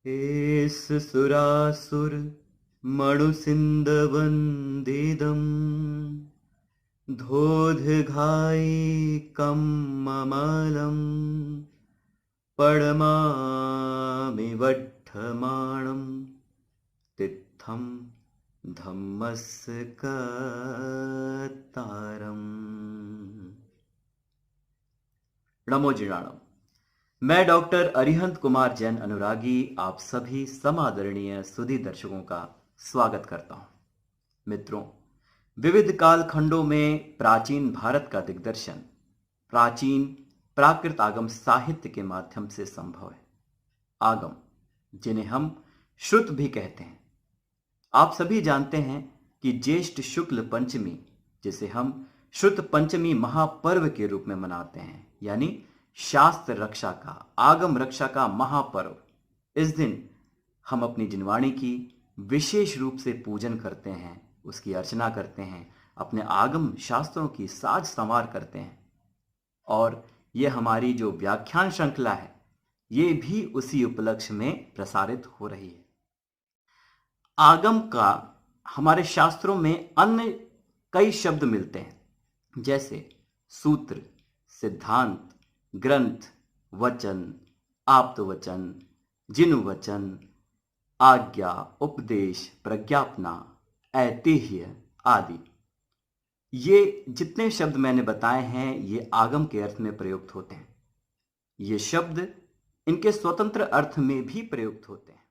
एष सुरासुर मणुसिन्धवन्दिदम् धोधघायिकं ममलम् पडमामि वड्ढमाणं तित्थं धम्मस्य कत्तारम्। नमो जिणाणम। मैं डॉक्टर अरिहंत कुमार जैन अनुरागी आप सभी समादरणीय सुधी दर्शकों का स्वागत करता हूं। मित्रों, विविध काल खंडों में प्राचीन भारत का दिग्दर्शन प्राचीन प्राकृत आगम साहित्य के माध्यम से संभव है। आगम, जिन्हें हम श्रुत भी कहते हैं। आप सभी जानते हैं कि ज्येष्ठ शुक्ल पंचमी, जिसे हम श्रुत पंचमी महापर्व के रूप में मनाते हैं, यानी शास्त्र रक्षा का, आगम रक्षा का महापर्व, इस दिन हम अपनी जिनवाणी की विशेष रूप से पूजन करते हैं, उसकी अर्चना करते हैं, अपने आगम शास्त्रों की साज संवार करते हैं। और ये हमारी जो व्याख्यान श्रृंखला है, ये भी उसी उपलक्ष्य में प्रसारित हो रही है। आगम का हमारे शास्त्रों में अन्य कई शब्द मिलते हैं, जैसे सूत्र, सिद्धांत, ग्रंथ, वचन, आप्तवचन, जिनुवचन, आज्ञा, उपदेश, प्रज्ञापना, ऐतिह्य आदि। ये जितने शब्द मैंने बताए हैं, ये आगम के अर्थ में प्रयुक्त होते हैं। ये शब्द इनके स्वतंत्र अर्थ में भी प्रयुक्त होते हैं।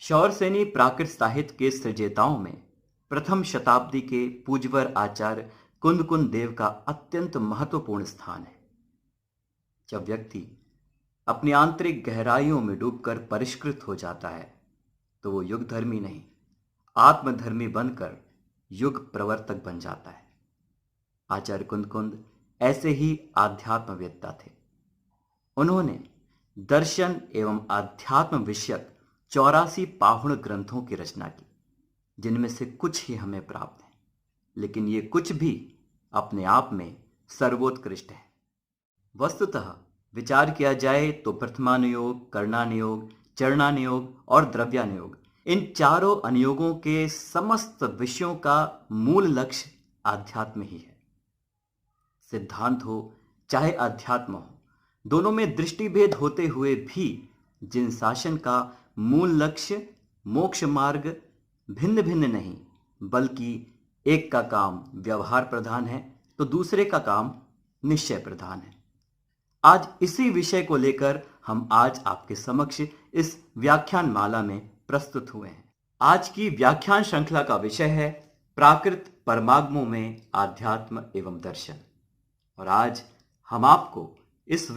शौरसेनी प्राकृत साहित्य के सृजेताओं में प्रथम शताब्दी के पूज्यवर आचार्य कुंदकुंद देव का अत्यंत महत्वपूर्ण स्थान है। जब व्यक्ति अपनी आंतरिक गहराइयों में डूबकर परिष्कृत हो जाता है, तो वो युग धर्मी नहीं, आत्मधर्मी बनकर युग प्रवर्तक बन जाता है। आचार्य कुंदकुंद ऐसे ही आध्यात्मवेत्ता थे। उन्होंने दर्शन एवं अध्यात्म विषयक 84 पाहुण ग्रंथों की रचना की, जिनमें से कुछ ही हमें प्राप्त हैं, लेकिन ये कुछ भी अपने आप में सर्वोत्कृष्ट है। वस्तुतः विचार किया जाए तो प्रथमानुयोग, कर्णानुयोग, चरणानुयोग और द्रव्यानुयोग, इन चारों अनुयोगों के समस्त विषयों का मूल लक्ष्य आध्यात्म ही है। सिद्धांत हो चाहे अध्यात्म हो, दोनों में दृष्टिभेद होते हुए भी जिन शासन का मूल लक्ष्य मोक्ष मार्ग भिन्न भिन्न नहीं, बल्कि एक का काम व्यवहार प्रधान है तो दूसरे का काम निश्चय प्रधान है। आज इसी विषय को लेकर हम आज आपके समक्ष इस व्याख्यान माला में प्रस्तुत हुए हैं। आज की व्याख्यान श्रृंखला का विषय है प्राकृत परमागमों में आध्यात्म एवं दर्शन। और आज हम आपको इस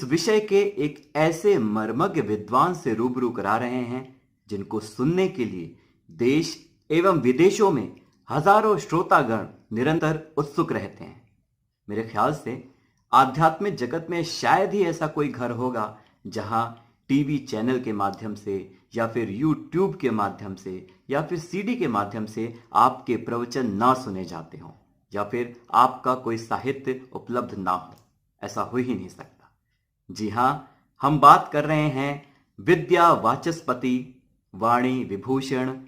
विषय के एक ऐसे मर्मज्ञ विद्वान से रूबरू करा रहे हैं, जिनको सुनने के लिए देश एवं विदेशों में हजारों श्रोतागण निरंतर उत्सुक रहते हैं। मेरे ख्याल से आध्यात्मिक जगत में शायद ही ऐसा कोई घर होगा जहां टीवी चैनल के माध्यम से या फिर यूट्यूब के माध्यम से या फिर सीडी के माध्यम से आपके प्रवचन ना सुने जाते हों, या फिर आपका कोई साहित्य उपलब्ध ना हो। ऐसा हो ही नहीं सकता। जी हां, हम बात कर रहे हैं विद्या वाचस्पति, वाणी विभूषण,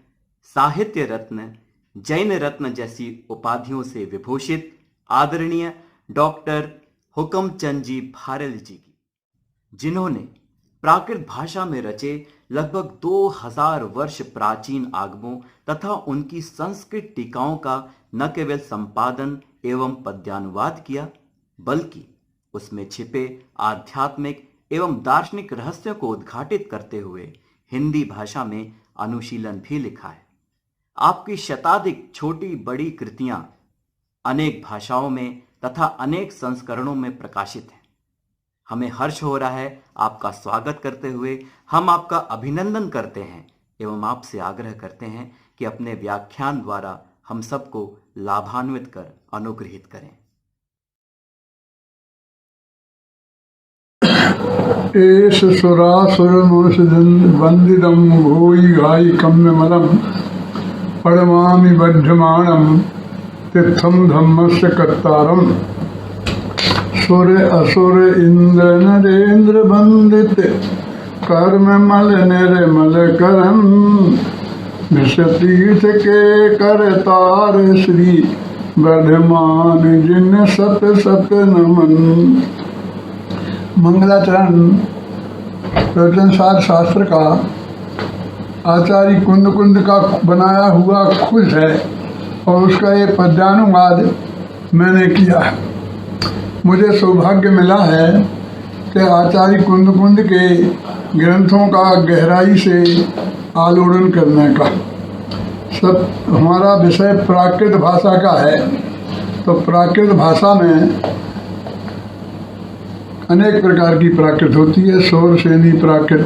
साहित्य रत्न, जैन रत्न जैसी उपाधियों से विभूषित आदरणीय डॉक्टर हुकमचंद जी भारल जी की, जिन्होंने प्राकृत भाषा में रचे लगभग 2000 वर्ष प्राचीन आगमों तथा उनकी संस्कृत टीकाओं का न केवल संपादन एवं पद्यानुवाद किया, बल्कि उसमें छिपे आध्यात्मिक एवं दार्शनिक रहस्यों को उद्घाटित करते हुए हिंदी भाषा में अनुशीलन भी लिखा है। आपकी शताधिक छोटी बड़ी कृतियां अनेक भाषाओं में तथा अनेक संस्करणों में प्रकाशित हैं। हमें हर्ष हो रहा है आपका स्वागत करते हुए। हम आपका अभिनंदन करते हैं एवं आपसे आग्रह करते हैं कि अपने व्याख्यान द्वारा हम सबको लाभान्वित कर अनुग्रहित करें। एष सुरासुरमनुषवन्दितं भूयिघायिकं मलं पडमामि बध्यमाणं तीर्थं धम्मस्य कत्तारम्। सुर असुर इंद्र नरेंद्र वंदित कर्म मल निर्मल करम, विषतीर्थ के कर तार श्री, वर्धमान जिन सत सत नमन। मंगलाचरण प्रवचनसार शास्त्र का आचार्य कुंद कुंद का बनाया हुआ खुश है और उसका ये पद्यानुवाद मैंने किया है। मुझे सौभाग्य मिला है कि आचार्य कुंद कुंद के ग्रंथों का गहराई से आलोड़न करने का। सब हमारा विषय प्राकृत भाषा का है, तो प्राकृत भाषा में अनेक प्रकार की प्राकृत होती है। सौर सेनी प्राकृत,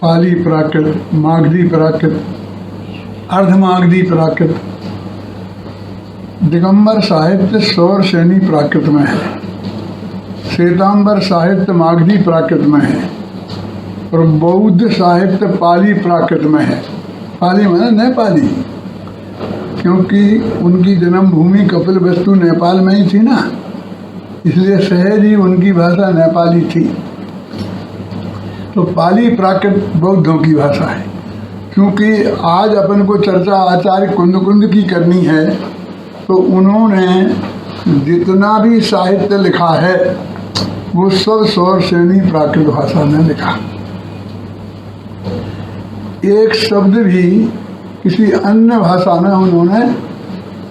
पाली प्राकृत, मागधी प्राकृत, अर्धमागधी प्राकृत। दिगंबर साहित्य सौर सेनी प्राकृत में है, श्वेतांबर साहित्य मागधी प्राकृत में है और बौद्ध साहित्य पाली प्राकृत में है। पाली माने नेपाली, क्योंकि उनकी जन्मभूमि कपिलवस्तु नेपाल में ही थी ना, इसलिए सहज ही उनकी भाषा नेपाली थी। तो पाली प्राकृत बौद्धों की भाषा है। क्योंकि आज अपन को चर्चा आचार्य कुंद कुंद की करनी है, तो उन्होंने जितना भी साहित्य लिखा है वो सब सौर सेनी प्राकृत भाषा में लिखा। एक शब्द भी किसी अन्य भाषा में उन्होंने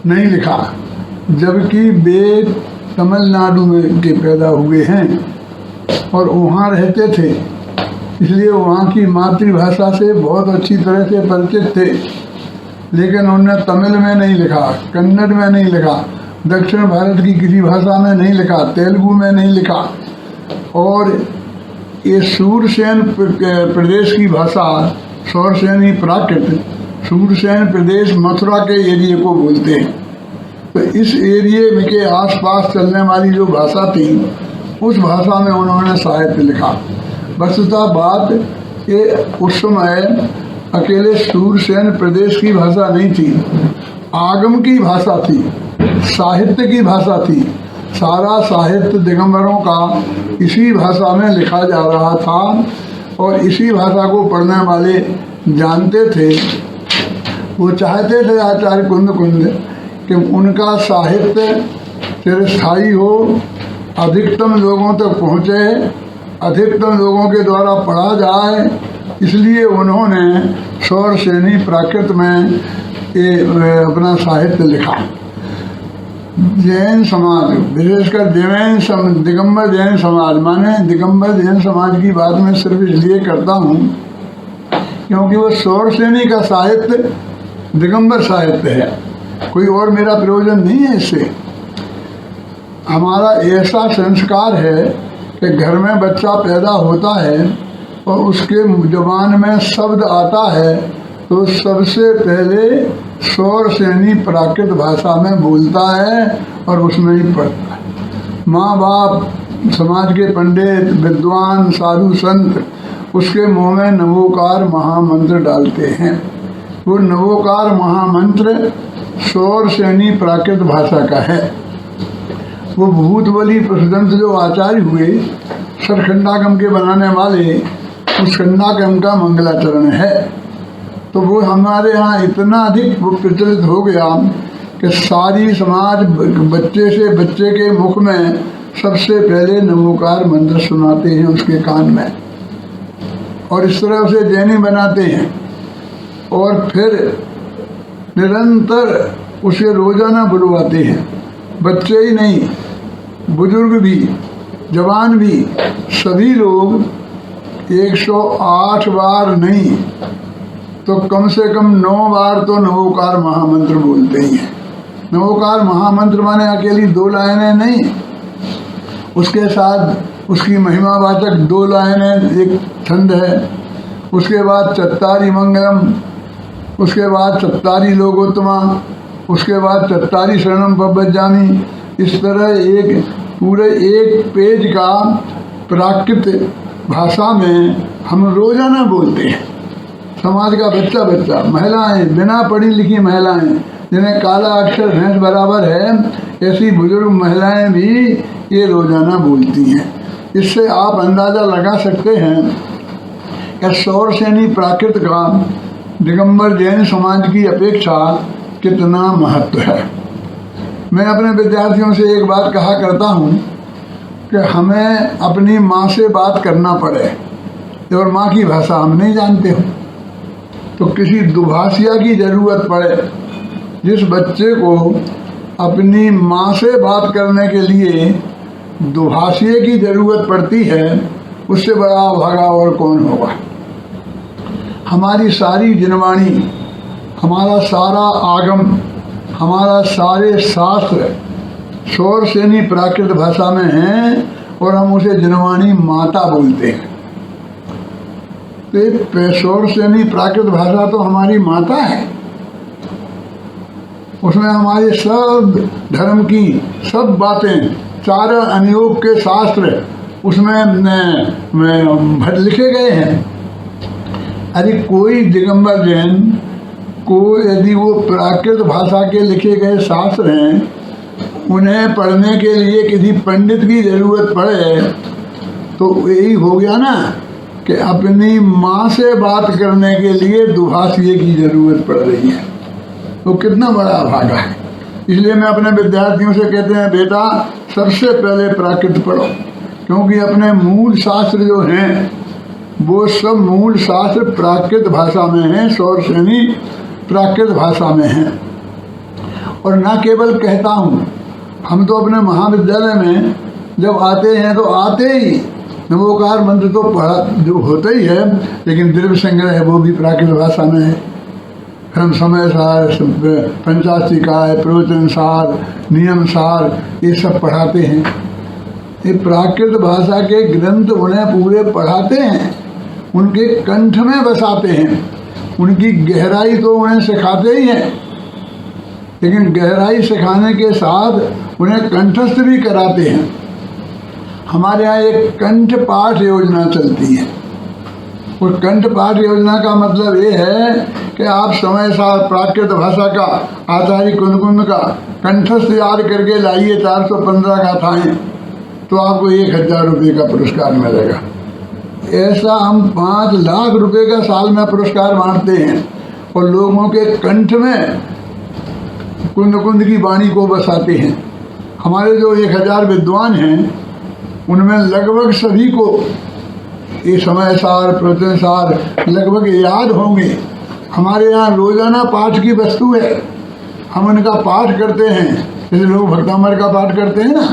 नहीं लिखा, जबकि वे तमिलनाडु में के पैदा हुए हैं और वहाँ रहते थे, इसलिए वहाँ की मातृभाषा से बहुत अच्छी तरह से परिचित थे। लेकिन उन्होंने तमिल में नहीं लिखा, कन्नड़ में नहीं लिखा, दक्षिण भारत की किसी भाषा में नहीं लिखा, तेलुगु में नहीं लिखा। और ये सूरसेन प्रदेश की भाषा सौरसेनी प्राकृत, सूरसेन प्रदेश मथुरा के एरिए को बोलते हैं। तो इस एरिए में के आसपास चलने वाली जो भाषा थी, उस भाषा में उन्होंने साहित्य लिखा। वस्तुतः बात ये उस समय अकेले सूरसेन प्रदेश की भाषा नहीं थी, आगम की भाषा थी, साहित्य की भाषा थी। सारा साहित्य दिगंबरों का इसी भाषा में लिखा जा रहा था और इसी भाषा को पढ़ने वाले जानते थे। वो चाहते थे आचार्य कुंद कुंद कि उनका साहित्य चिरस्थायी हो, अधिकतम लोगों तक पहुँचे, अधिकतम लोगों के द्वारा पढ़ा जाए। इसलिए उन्होंने सौर सेनी प्राकृत में ये अपना साहित्य लिखा। जैन समाज, विशेषकर दिगंबर जैन समाज, माने दिगंबर जैन समाज की बात मैं सिर्फ इसलिए करता हूँ क्योंकि वो सौर सेनी का साहित्य दिगंबर साहित्य है, कोई और मेरा प्रयोजन नहीं है इससे। हमारा ऐसा संस्कार है कि घर में बच्चा पैदा होता है और उसके जुबान में शब्द आता है तो सबसे पहले सौर सेनी प्राकृत भाषा में बोलता है और उसमें ही पढ़ता है। माँ बाप, समाज के पंडित, विद्वान, साधु संत उसके मुंह में नवोकार महामंत्र डालते हैं। वो नवोकार महामंत्र सौर सेनी प्राकृत भाषा का है। वो भूत बलि प्रसिद्ध जो आचार्य हुए सरखंडागम के बनाने वाले, उस खंडागम का मंगलाचरण है। तो वो हमारे यहाँ इतना अधिक प्रचलित हो गया कि सारी समाज बच्चे से बच्चे के मुख में सबसे पहले नमोकार मंत्र सुनाते हैं उसके कान में, और इस तरह उसे जैनी बनाते हैं। और फिर निरंतर उसे रोजाना बुलवाते हैं। बच्चे ही नहीं, बुजुर्ग भी, जवान भी, सभी लोग 108 बार नहीं तो कम से कम 9 बार तो नवोकार महामंत्र बोलते ही हैं। नवोकार महामंत्र माने अकेली 2 लाइनें नहीं, उसके साथ उसकी महिमावाचक 2 लाइनें, एक छंद है, उसके बाद चत्तारी मंगलम, उसके बाद चत्तारी लोकोत्तमा, उसके बाद चत्तारी शरणम पवज्जामि। इस तरह एक पूरे 1 पेज का प्राकृत भाषा में हम रोजाना बोलते हैं। समाज का बच्चा बच्चा, महिलाएं, बिना पढ़ी लिखी महिलाएं जिन्हें काला अक्षर भैंस बराबर है, ऐसी बुजुर्ग महिलाएं भी ये रोजाना बोलती हैं। इससे आप अंदाज़ा लगा सकते हैं कि सौरसेनी प्राकृत का दिगंबर जैन समाज की अपेक्षा कितना महत्व है। मैं अपने विद्यार्थियों से एक बात कहा करता हूँ कि हमें अपनी माँ से बात करना पड़े और माँ की भाषा हम नहीं जानते हो तो किसी दुभाषिया की ज़रूरत पड़े। जिस बच्चे को अपनी माँ से बात करने के लिए दुभाषिये की ज़रूरत पड़ती है, उससे बड़ा भागा और कौन होगा। हमारी सारी जिनवाणी, हमारा सारा आगम, हमारा सारे शास्त्र सौरसेनी प्राकृत भाषा में हैं और हम उसे जिनवाणी माता बोलते हैं। तो सौरसेनी प्राकृत भाषा तो हमारी माता है, उसमें हमारे सब धर्म की सब बातें, चार अनुयोग के शास्त्र उसमें लिखे गए हैं। अरे कोई दिगंबर जैन को यदि वो प्राकृत भाषा के लिखे गए शास्त्र हैं उन्हें पढ़ने के लिए किसी पंडित की ज़रूरत पड़े तो यही हो गया ना कि अपनी माँ से बात करने के लिए दुभाषिये की ज़रूरत पड़ रही है। तो कितना बड़ा भागा है। इसलिए मैं अपने विद्यार्थियों से कहते हैं, बेटा सबसे पहले प्राकृत पढ़ो, क्योंकि अपने मूल शास्त्र जो हैं वो सब मूल शास्त्र प्राकृत भाषा में हैं, सौरसेनी प्राकृत भाषा में हैं। और ना केवल कहता हूँ, हम तो अपने महाविद्यालय में जब आते हैं तो आते ही नमोकार मंत्र तो पढ़ा जो होता ही है, लेकिन द्रव्य संग्रह है वो भी प्राकृत भाषा में है। हम समय सार, पंचाशिकाय, प्रवचन सार, नियम सार ये सब पढ़ाते हैं। ये प्राकृत भाषा के ग्रंथ उन्हें पूरे पढ़ाते हैं, उनके कंठ में बसाते हैं, उनकी गहराई तो उन्हें सिखाते ही हैं, लेकिन गहराई सिखाने के साथ उन्हें कंठस्थ भी कराते हैं। हमारे यहाँ एक कंठ पाठ योजना चलती है और कंठ पाठ योजना का मतलब ये है कि आप समय सार प्राकृत भाषा का आचार्य कुंद का कंठस्थ याद करके लाइए 415 गाथाएं, तो आपको 1000 रुपये का पुरस्कार मिलेगा। ऐसा हम 5 लाख रुपए का साल में पुरस्कार बांटते हैं और लोगों के कंठ में कुंद की वाणी को बसाते हैं। हमारे जो 1000 विद्वान हैं उनमें लगभग सभी को ये समय सार, प्रवचन सार लगभग याद होंगे। हमारे यहाँ रोजाना पाठ की वस्तु है, हम उनका पाठ करते हैं। जैसे लोग भक्तामर का पाठ करते हैं ना,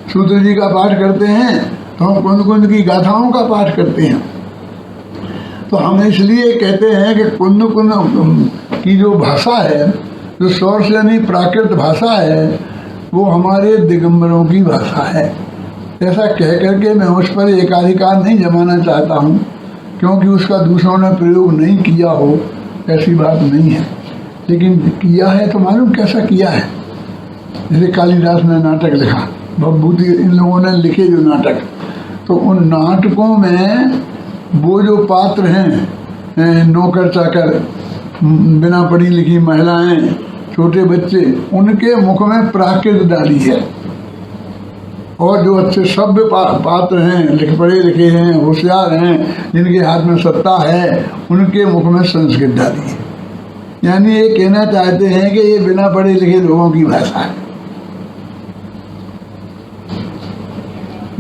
सूत्र जी का पाठ करते हैं, तो हम कुंद की गाथाओं का पाठ करते हैं। तो हम इसलिए कहते हैं कि कुंद की जो भाषा है, जो सौरसेनी प्राकृत भाषा है, वो हमारे दिगंबरों की भाषा है। ऐसा कह करके मैं उस पर एकाधिकार नहीं जमाना चाहता हूँ, क्योंकि उसका दूसरों ने प्रयोग नहीं किया हो ऐसी बात नहीं है, लेकिन किया है तो मालूम कैसा किया है। जैसे कालिदास ने नाटक लिखा, भवभूति इन लोगों ने लिखे जो नाटक, तो उन नाटकों में वो जो पात्र हैं, नौकर चाकर, बिना पढ़ी लिखी महिलाएं, छोटे बच्चे, उनके मुख में प्राकृत डाली है। और जो अच्छे सभ्य पात्र हैं, पढ़े लिखे हैं, होशियार हैं, जिनके हाथ में सत्ता है, उनके मुख में संस्कृत डाली है। यानी ये कहना चाहते हैं कि ये बिना पढ़े लिखे लोगों की भाषा है।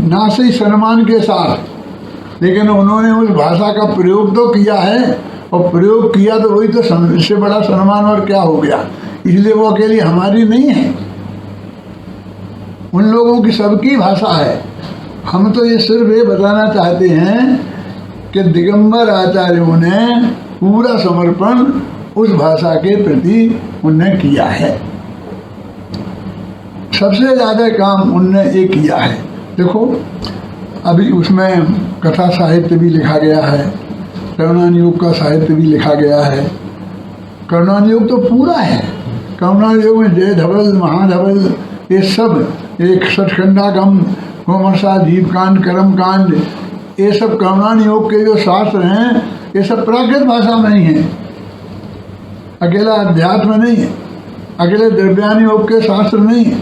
ना से सम्मान के साथ, लेकिन उन्होंने उस भाषा का प्रयोग तो किया है, और प्रयोग किया तो वही तो इससे बड़ा सम्मान और क्या हो गया। इसलिए वो अकेली हमारी नहीं है, उन लोगों की सबकी भाषा है। हम तो ये सिर्फ ये बताना चाहते हैं कि दिगंबर आचार्यों ने पूरा समर्पण उस भाषा के प्रति उन्हें किया है। सबसे ज़्यादा काम उनने ये किया है। देखो अभी उसमें कथा साहित्य भी लिखा गया है, करुणान योग का साहित्य भी लिखा गया है। करुणान योग तो पूरा है। करुणान योग में जय धवल, महाधवल, ये सब, एक सचखंडागम, होमरसा, दीपकांड, कर्मकांड, ये सब करुणान योग के जो शास्त्र हैं, ये सब प्राकृत भाषा में ही हैं। अकेला अध्यात्म नहीं है, अकेले द्रव्यान योग के शास्त्र नहीं है,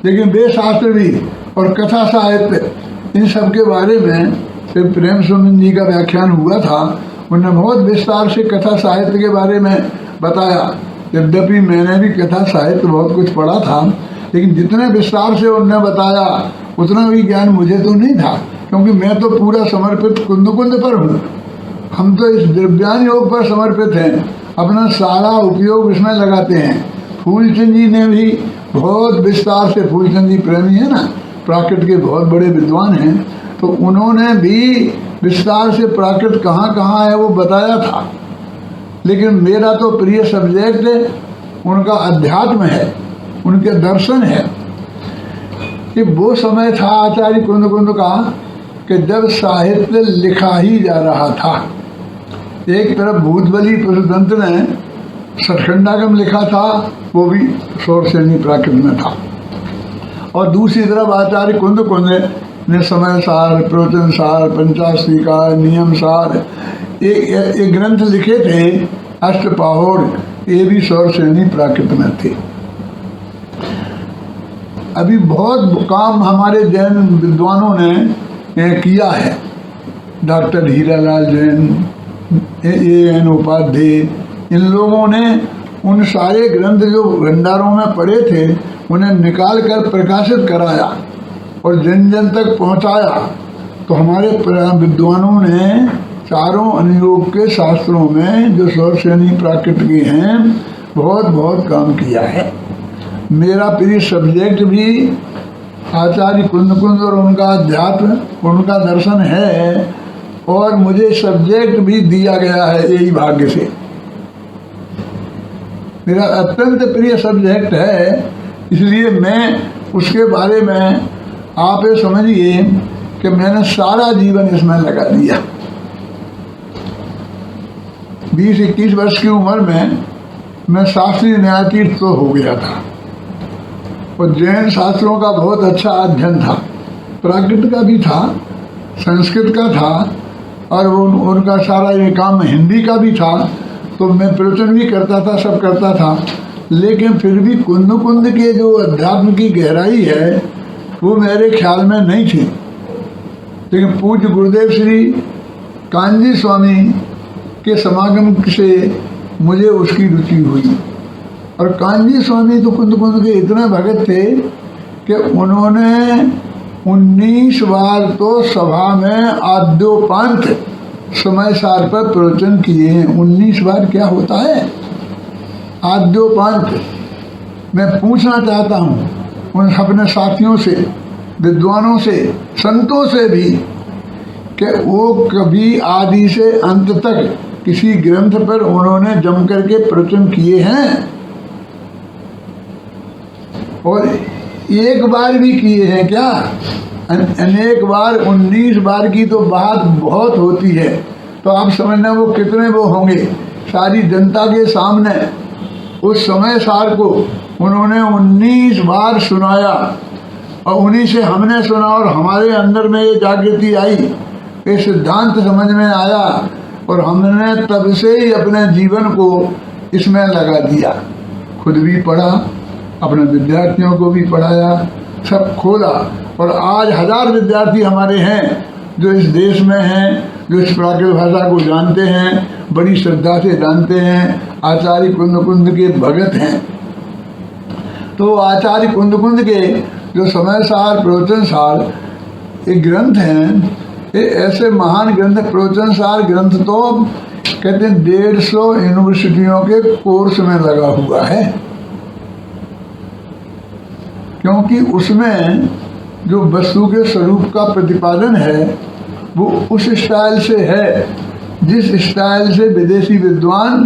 लेकिन वे शास्त्र भी और कथा साहित्य, इन सब के बारे में फिर प्रेम सुमन जी का व्याख्यान हुआ था उन्होंने बहुत विस्तार से कथा साहित्य के बारे में बताया। यद्यपि मैंने भी कथा साहित्य बहुत कुछ पढ़ा था, लेकिन जितने विस्तार से उन्होंने बताया उतना भी ज्ञान मुझे तो नहीं था, क्योंकि मैं तो पूरा समर्पित कुंद पर हूँ। हम तो इस दिव्यान योग पर समर्पित हैं, अपना सारा उपयोग इसमें लगाते हैं। फूलचंद जी ने भी बहुत विस्तार से, फूलचंद जी प्रेमी है ना, प्राकृत के बहुत बड़े विद्वान हैं, तो उन्होंने भी विस्तार से प्राकृत कहाँ कहाँ है वो बताया था। लेकिन मेरा तो प्रिय सब्जेक्ट उनका अध्यात्म है, उनके दर्शन है। कि वो समय था आचार्य कुंद का कि जब साहित्य लिखा ही जा रहा था। एक तरफ भूतबली पुरुषदंत ने सठखंडागम लिखा था, वो भी सौरसेनी प्राकृत में था, और दूसरी तरफ आचार्य कुंद ने समय सार, प्रवचन सार, पंचास्त्रिका, नियम सार एक ग्रंथ लिखे थे, अष्टपाहोड़, ये भी सौरसेनी प्राकृत में थे। अभी बहुत काम हमारे जैन विद्वानों ने किया है। Doctor Hiralal Jain, A.N. उपाध्याय, इन लोगों ने उन सारे ग्रंथ जो भंडारों में पड़े थे उन्हें निकाल कर प्रकाशित कराया और जन जन तक पहुंचाया। तो हमारे विद्वानों ने चारों अनुयोग के शास्त्रों में जो सौरसेनी प्राकृत के हैं बहुत बहुत काम किया है। मेरा प्रिय सब्जेक्ट भी आचार्य कुंद और उनका अध्यात्म, उनका दर्शन है, और मुझे सब्जेक्ट भी दिया गया है यही भाग्य से। मेरा अत्यंत प्रिय सब्जेक्ट है, इसलिए मैं उसके बारे में आप ये समझिए कि मैंने सारा जीवन इसमें लगा दिया। 20-21 वर्ष की उम्र में मैं शास्त्रीय न्यायाधीश तो हो गया था, और जैन शास्त्रों का बहुत अच्छा अध्ययन था, प्राकृत का भी था, संस्कृत का था, और उनका सारा ये काम हिंदी का भी था। तो मैं प्रवचन भी करता था, सब करता था, लेकिन फिर भी कुंद के जो अध्यात्म की गहराई है वो मेरे ख्याल में नहीं थी। लेकिन पूज्य गुरुदेव श्री कांजी स्वामी के समागम से मुझे उसकी रुचि हुई। और कांजी स्वामी तो कुंद के इतने भगत थे कि उन्होंने 19 बार तो सभा में आद्योपांत समय सार पर प्रवचन किए हैं। 19 बार क्या होता है आद्योपांत? मैं पूछना चाहता हूँ उन अपने साथियों से, विद्वानों से, संतों से भी कि वो कभी आदि से अंत तक किसी ग्रंथ पर उन्होंने जम करके प्रवचन किए हैं? और एक बार भी किए हैं क्या? अनेक बार, 19 बार की तो बात बहुत होती है। तो आप समझना वो कितने वो होंगे। सारी जनता के सामने उस समय सार को उन्होंने 19 बार सुनाया, और उन्हीं से हमने सुना, और हमारे अंदर में ये जागृति आई, ये सिद्धांत समझ में आया, और हमने तब से ही अपने जीवन को इसमें लगा दिया। खुद भी पढ़ा, अपने विद्यार्थियों को भी पढ़ाया, सब खोला, और आज 1000 विद्यार्थी हमारे हैं जो इस देश में हैं, जो इस प्राकृत भाषा को जानते हैं, बड़ी श्रद्धा से जानते हैं, आचार्य कुंद के भगत हैं। तो आचार्य कुंद के जो समय सार, प्रवचन सार ये ग्रंथ हैं, ये ऐसे महान ग्रंथ, प्रवचन सार ग्रंथ तो कहते हैं 150 यूनिवर्सिटियों के कोर्स में लगा हुआ है, क्योंकि उसमें जो वस्तु के स्वरूप का प्रतिपादन है वो उस स्टाइल से है जिस स्टाइल से विदेशी विद्वान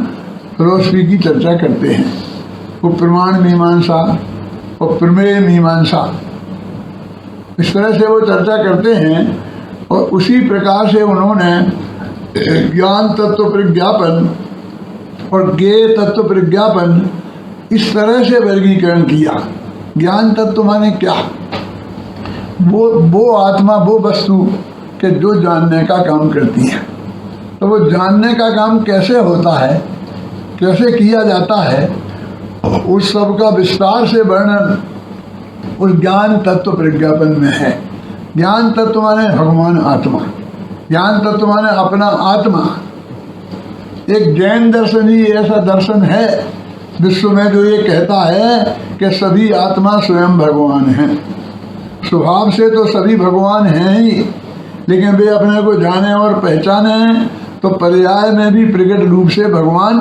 फिलॉसफी की चर्चा करते हैं। वो प्रमाण मीमांसा और प्रमेय मीमांसा, इस तरह से वो चर्चा करते हैं, और उसी प्रकार से उन्होंने ज्ञान तत्व प्रज्ञापन और ज्ञेय तत्व प्रज्ञापन इस तरह से वर्गीकरण किया। ज्ञान तत्व माने क्या? वो आत्मा, वो वस्तु के जो जानने का काम करती है। तो वो जानने का काम कैसे होता है, कैसे किया जाता है, उस सब का विस्तार से वर्णन उस ज्ञान तत्व प्रज्ञापन में है। ज्ञान तत्व माने भगवान आत्मा, ज्ञान तत्व माने अपना आत्मा, एक जैन दर्शन ही ऐसा दर्शन है विश्व में जो ये कहता है कि सभी आत्मा स्वयं भगवान हैं। स्वभाव से तो सभी भगवान हैं ही, लेकिन वे अपने को जाने और पहचाने तो पर्याय में भी प्रकट रूप से भगवान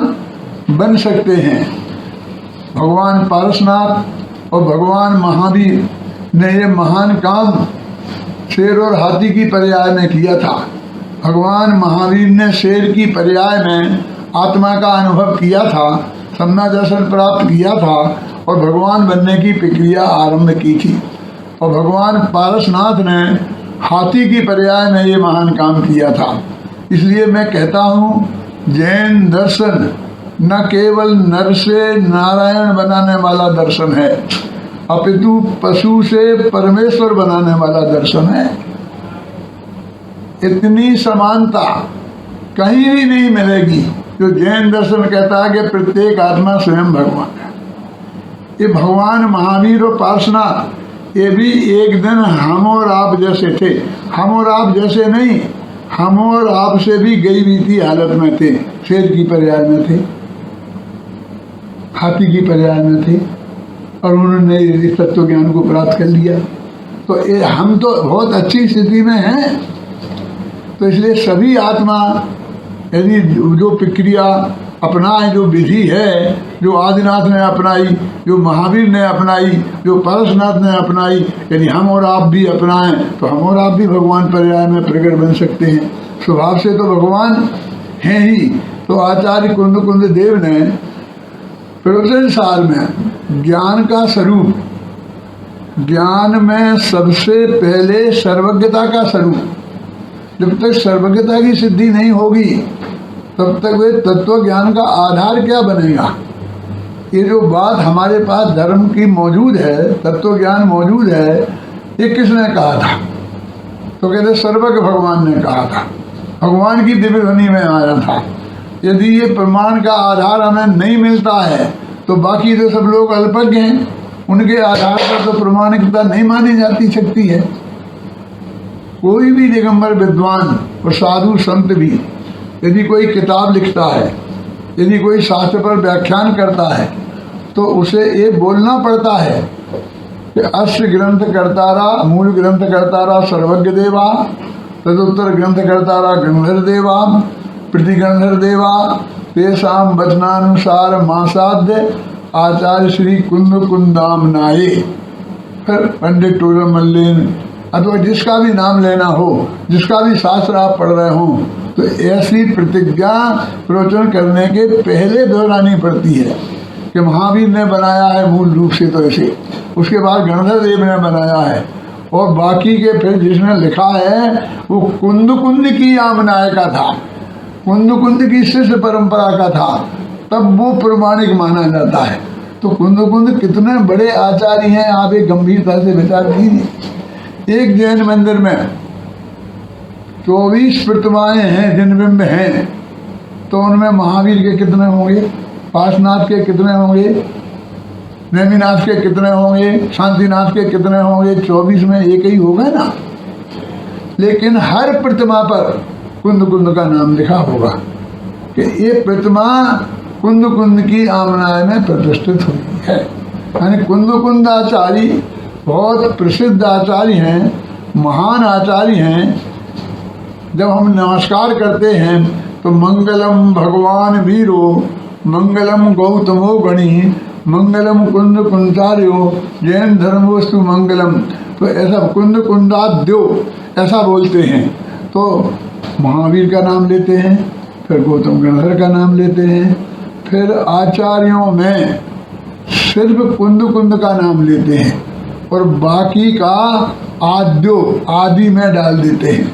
बन सकते हैं। भगवान पारसनाथ और भगवान महावीर ने ये महान काम शेर और हाथी की पर्याय में किया था। भगवान महावीर ने शेर की पर्याय में आत्मा का अनुभव किया था, सम्यक दर्शन प्राप्त किया था और भगवान बनने की प्रक्रिया आरंभ की थी। और भगवान पारसनाथ ने हाथी की पर्याय में ये महान काम किया था। इसलिए मैं कहता हूँ जैन दर्शन न केवल नर से नारायण बनाने वाला दर्शन है, अपितु पशु से परमेश्वर बनाने वाला दर्शन है। इतनी समानता कहीं भी नहीं मिलेगी जो जैन दर्शन कहता है कि प्रत्येक आत्मा स्वयं भगवान है। ये भगवान महावीर और पार्श्वनाथ ये भी एक दिन हम और आप जैसे थे। हम और आप जैसे नहीं, हम और आप से भी गई बीती हालत में थे। शेर की पर्याय में थे, हाथी की पर्याय में थे और उन्होंने इस तत्व ज्ञान को प्राप्त कर लिया। तो हम तो बहुत अच्छी स्थिति में हैं। तो इसलिए सभी आत्मा यदि जो प्रक्रिया अपनाए, जो विधि है, जो आदिनाथ ने अपनाई, जो महावीर ने अपनाई, जो पारसनाथ ने अपनाई, यदि हम और आप भी अपनाएं तो हम और आप भी भगवान पर्याय में प्रकट बन सकते हैं। स्वभाव से तो भगवान हैं ही। तो आचार्य कुंद देव ने प्रवचन सार में ज्ञान का स्वरूप, ज्ञान में सबसे पहले सर्वज्ञता का स्वरूप, जब तक सर्वज्ञता की सिद्धि नहीं होगी तब तक वे तत्व ज्ञान का आधार क्या बनेगा। ये जो बात हमारे पास धर्म की मौजूद है, तत्व ज्ञान मौजूद है, ये किसने कहा था? तो कहते सर्वज्ञ भगवान ने कहा था, भगवान की दिव्य ध्वनि में आया था। यदि ये प्रमाण का आधार हमें नहीं मिलता है तो बाकी तो सब लोग अल्पज्ञ हैं, उनके आधार पर तो प्रमाणिकता नहीं मानी जाती सकती है। कोई भी दिगंबर विद्वान और साधु संत भी यदि कोई किताब लिखता है, यदि कोई शास्त्र पर व्याख्यान करता है तो उसे ये बोलना पड़ता है कि अस्य ग्रंथ कर्तारा, मूल ग्रंथ कर्तारा सर्वज्ञ देवा, तदुत्तर ग्रंथ कर्तारा गंधर देवा, प्रतिगंधर देवा, तेषाम वचनानुसार मासाद्य आचार्य श्री कुंदाम नाये। फिर पंडित टूरम मल्लेन अथवा जिसका भी नाम लेना हो, जिसका भी शास्त्र आप पढ़ रहे हो, तो ऐसी प्रतिज्ञा प्रवचन करने के पहले दोहरानी पड़ती है कि महावीर ने बनाया है मूल रूप से, तो ऐसे उसके बाद गणधर देव ने बनाया है और बाकी के फिर जिसने लिखा है वो कुंद की आमनाय का था, कुंद की शिष्य परंपरा का था, तब वो प्रमाणिक माना जाता है। तो कुंद कितने बड़े आचार्य हैं, आप एक गंभीरता से विचार कीजिए। एक जैन मंदिर में 24 प्रतिमाएं हैं, जिनबिंब हैं, तो उनमें महावीर के कितने होंगे, पार्श्वनाथ के कितने होंगे, नेमिनाथ के कितने होंगे, शांतिनाथ के कितने होंगे? 24 में एक ही होगा ना। लेकिन हर प्रतिमा पर कुंद का नाम लिखा होगा कि ये प्रतिमा कुंद की आमनाय में प्रतिष्ठित हुई है। यानी कुंद आचार्य बहुत प्रसिद्ध आचार्य हैं, महान आचार्य हैं। जब हम नमस्कार करते हैं तो मंगलम भगवान वीरो, मंगलम गौतमो गणी, मंगलम कुंदार्यो, जैन धर्मोस्तु मंगलम, तो ऐसा कुंदाद्यो ऐसा बोलते हैं। तो महावीर का नाम लेते हैं, फिर गौतम गणधर का नाम लेते हैं, फिर आचार्यों में सिर्फ कुंद का नाम लेते हैं और बाकी का आद्यो आदि में डाल देते हैं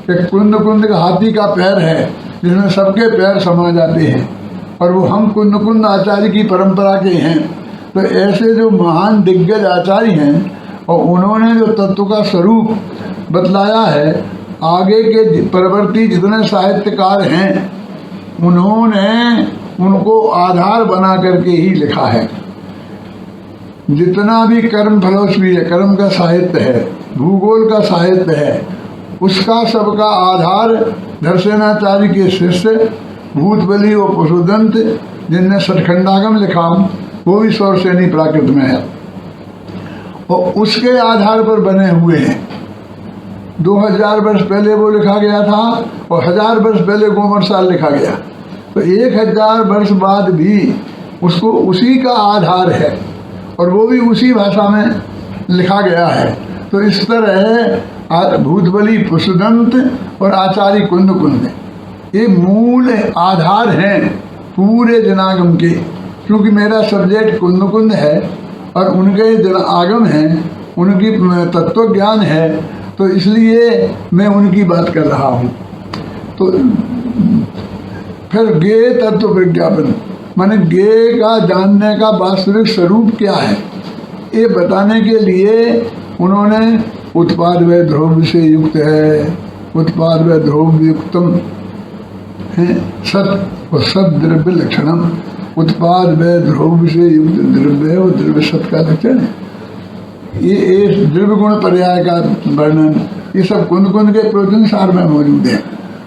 कि कुंद का हाथी का पैर है जिसमें सबके पैर समा जाते हैं और वो हम कुंद आचार्य की परंपरा के हैं। तो ऐसे जो महान दिग्गज आचार्य हैं और उन्होंने जो तत्व का स्वरूप बतलाया है, आगे के परवर्ती जितने साहित्यकार हैं उन्होंने उनको आधार बना करके ही लिखा है। जितना भी कर्म फिलॉसफी है, कर्म का साहित्य है, भूगोल का साहित्य है, उसका सबका आधार धर्षणाचार्य के शिष्य भूतबली और पशुदंत जिनने सतखंडागम लिखा वो भी स्वरसेनी प्राकृत में है और उसके आधार पर बने हुए हैं। 2000 वर्ष पहले वो लिखा गया था और 1000 वर्ष पहले गोमरसाल लिखा गया, तो 1000 वर्ष बाद भी उसको उसी का आधार है और वो भी उसी भाषा में लिखा गया है। तो इस तरह भूतबली पशुदंत और आचार्य कुंद ये मूल आधार हैं पूरे जनागम के। क्योंकि मेरा सब्जेक्ट कुंद है और उनके आगम हैं, उनकी तत्व ज्ञान है, तो इसलिए मैं उनकी बात कर रहा हूँ। तो फिर गे तत्व विज्ञापन माने गे का जानने का वास्तविक स्वरूप क्या है, ये बताने के लिए उन्होंने उत्पाद व ध्रुव से युक्त है, उत्पाद व ध्रुव युक्तम है सत और सत द्रव्य लक्षणम, उत्पाद व ध्रुव से युक्त द्रव्य और द्रव्य सत का लक्षण है। ये द्रव्य गुण पर्याय का वर्णन ये सब कुंद के प्रवचन सार में मौजूद है।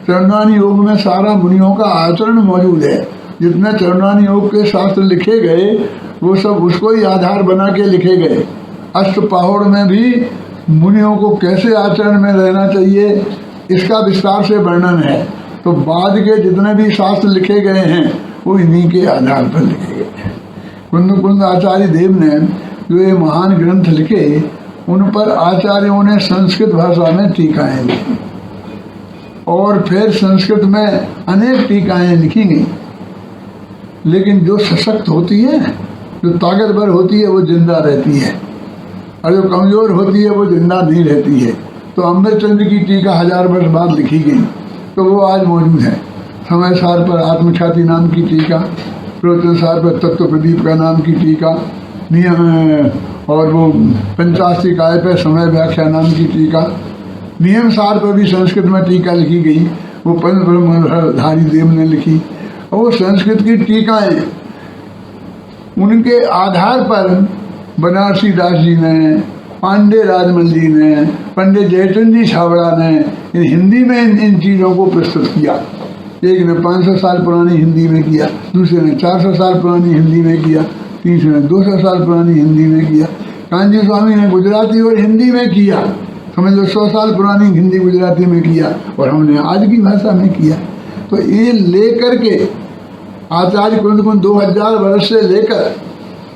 चरणानी योग में सारा मुनियों का आचरण मौजूद है। जितने चरणानी योग के शास्त्र लिखे गए वो सब उसको ही आधार बना के लिखे गए। अष्टपाहुड़ में भी मुनियों को कैसे आचरण में रहना चाहिए इसका विस्तार से वर्णन है। तो बाद के जितने भी शास्त्र लिखे गए हैं वो इन्हीं के आधार पर लिखे गए हैं। कुंद आचार्य देव ने जो ये महान ग्रंथ लिखे उन पर आचार्यों ने संस्कृत भाषा में टीकाएं लिखी और फिर संस्कृत में अनेक टीकाएं लिखी गई। लेकिन जो सशक्त होती है, जो ताकतवर होती है वो जिंदा रहती है और जो कमजोर होती है वो जिंदा नहीं रहती है। तो अमृतचंद्र की टीका 1000 वर्ष बाद लिखी गई तो वो आज मौजूद है। समय सार पर आत्मख्याति नाम की टीका, प्रवचन सार पर तत्व प्रदीप का नाम की टीका, नियम और वो पंचास्त्री काय पर समय व्याख्या नाम की टीका, नियम सार पर भी संस्कृत में टीका लिखी गई, वो पंच ब्रह्मधारी देव ने लिखी। और वो संस्कृत की टीकाएं उनके आधार पर बनारसी दास जी ने, पांडे राजमल जी ने, पंडित जयचंद जी छाबड़ा ने हिंदी में इन चीज़ों को प्रस्तुत किया। एक ने 500 साल पुरानी हिंदी में किया, दूसरे ने 400 साल पुरानी हिंदी में किया, तीसरे ने 200 साल पुरानी हिंदी में किया, कांजी स्वामी ने गुजराती और हिंदी में किया, समझ लो 100 साल पुरानी हिंदी गुजराती में किया और हमने आज की भाषा में किया। तो ये लेकर के आचार्य कुंद 2000 वर्ष से लेकर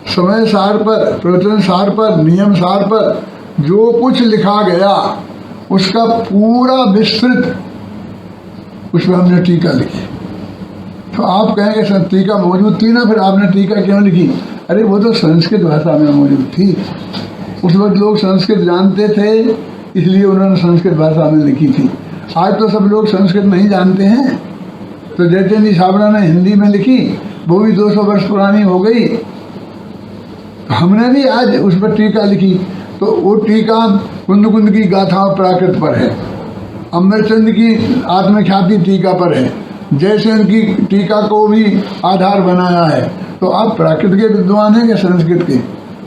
समय सार पर, प्रवचन सार पर, नियम सार पर जो कुछ लिखा गया उसका पूरा विस्तृत उस पर हमने टीका लिखी। तो आप कहेंगे सर टीका मौजूद थी ना, फिर आपने टीका क्यों लिखी? अरे वो तो संस्कृत भाषा में मौजूद थी, उस वक्त लोग संस्कृत जानते थे इसलिए उन्होंने संस्कृत भाषा में लिखी थी। आज तो सब लोग संस्कृत नहीं जानते हैं। तो जयचंद जी छाबड़ा ने हिंदी में लिखी, वो भी 200 वर्ष पुरानी हो गई, हमने भी आज उस पर टीका लिखी। तो वो टीका कुंद की गाथाओं प्राकृत पर है, अमरचंद की आत्मख्याति टीका पर है, जैसे उनकी टीका को भी आधार बनाया है। तो आप प्राकृत के विद्वान हैं या संस्कृत के?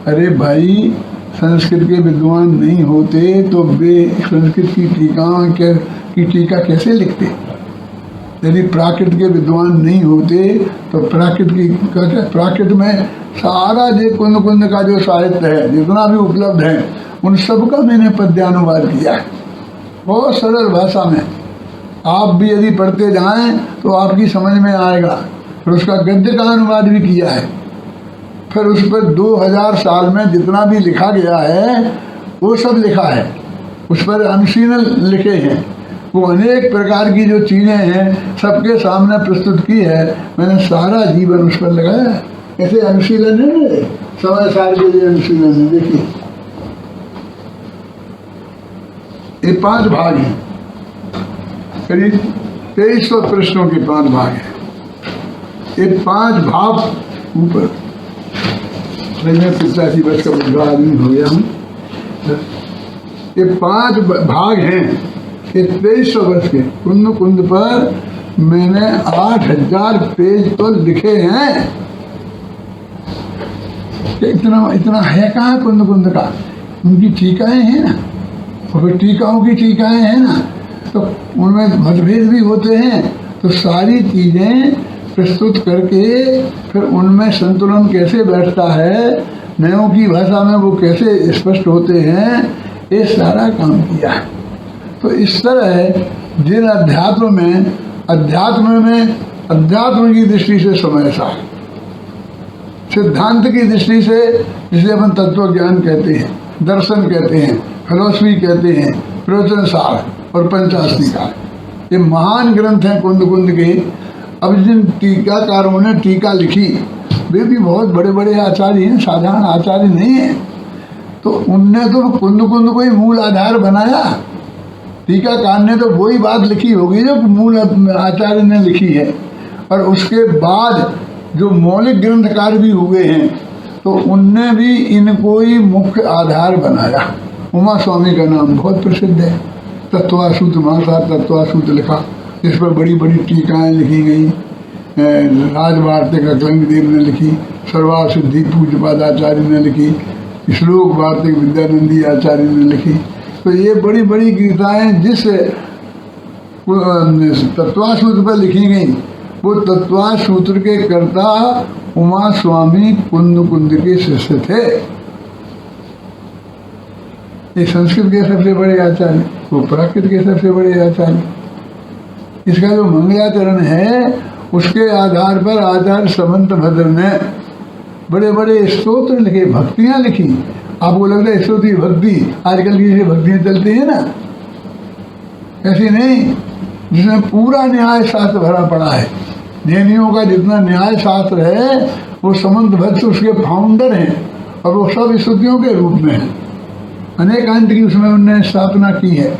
अरे भाई संस्कृत के विद्वान नहीं होते तो वे संस्कृत की टीका कैसे लिखते? यदि प्राकृत के विद्वान नहीं होते तो प्राकृत में सारा जो कुंद का जो साहित्य है जितना भी उपलब्ध है उन सब का मैंने पद्यानुवाद किया है बहुत सरल भाषा में। आप भी यदि पढ़ते जाएं तो आपकी समझ में आएगा। फिर उसका गद्य का अनुवाद भी किया है। फिर उस पर 2000 साल में जितना भी लिखा गया है वो सब लिखा है, उस पर अनुशीलन लिखे हैं। वो अनेक प्रकार की जो चीज़ें हैं सबके सामने प्रस्तुत की है। मैंने सारा जीवन उस पर लगाया है। ऐसे अनुशीलन है, समय सार के लिए अनुशीलन है। देखिए ये 5 भाग हैं, करीब 2300 प्रश्नों के 5 भाग हैं। ये 5 भाग ऊपर मैं 85 वर्ष का बुढ़ा आदमी हो गया हूँ। ये 5 भाग हैं, ये 2300 वर्ष के। कुंद पर मैंने 8000 पेज तो लिखे हैं। इतना है कहाँ कुंद का? उनकी टीकाएं हैं ना, और फिर टीकाओं की टीकाएं हैं ना, तो उनमें मतभेद भी होते हैं तो सारी चीजें प्रस्तुत करके फिर उनमें संतुलन कैसे बैठता है, नयों की भाषा में वो कैसे स्पष्ट होते हैं, ये सारा काम किया है। तो इस तरह जिन अध्यात्म की दृष्टि से समय सार, सिद्धांत की दृष्टि से जिसे अपन तत्व ज्ञान कहते हैं, दर्शन कहते हैं, फिलॉसफी कहते हैं, प्रवचन सार और पंचास्तिकार, ये महान ग्रंथ हैं कुंद के। अब जिन टीकाकारों ने टीका लिखी वे भी बहुत बड़े बड़े आचार्य हैं, साधारण आचार्य नहीं है। तो उनने तो कुंद को ही मूल आधार बनाया। टीकाकार ने तो वही बात लिखी होगी जो मूल आचार्य ने लिखी है, और उसके बाद जो मौलिक ग्रंथकार भी हुए हैं तो उनने भी इनको ही मुख्य आधार बनाया। उमा स्वामी का नाम बहुत प्रसिद्ध है, तत्वासूत महासार तत्वासूत लिखा, इस पर बड़ी बड़ी टीकाएँ लिखी गई। राजवार्तिक अकलंगदेव ने लिखी, सर्वासिद्धि पूज्यपादाचार्य ने लिखी, श्लोक वार्तिक विद्यानंदी आचार्य ने लिखी। तो ये बड़ी बड़ी गीताएं जिस तत्वासूत्र पर लिखी गई, वो तत्वासूत्र के कर्ता उमा स्वामी कुंद के शिष्य थे। ये संस्कृत के सबसे बड़े आचार्य, वो प्राकृत के सबसे बड़े आचार्य। इसका जो मंगलाचरण है उसके आधार पर आचार्य समंत भद्र ने बड़े बड़े स्तोत्र लिखे, भक्तियां लिखी। आपको लगता है स्तोत्र भक्ति आजकल की जैसे भक्तियां चलती है ना, ऐसी नहीं, जिसमें पूरा न्याय शास्त्र भरा पड़ा है। जैनियों का जितना न्याय शास्त्र है वो समंत भद्र उसके फाउंडर हैं, और वो सब स्तुतियों के रूप में है। अनेक अंत की उसमें उन्होंने स्थापना की है।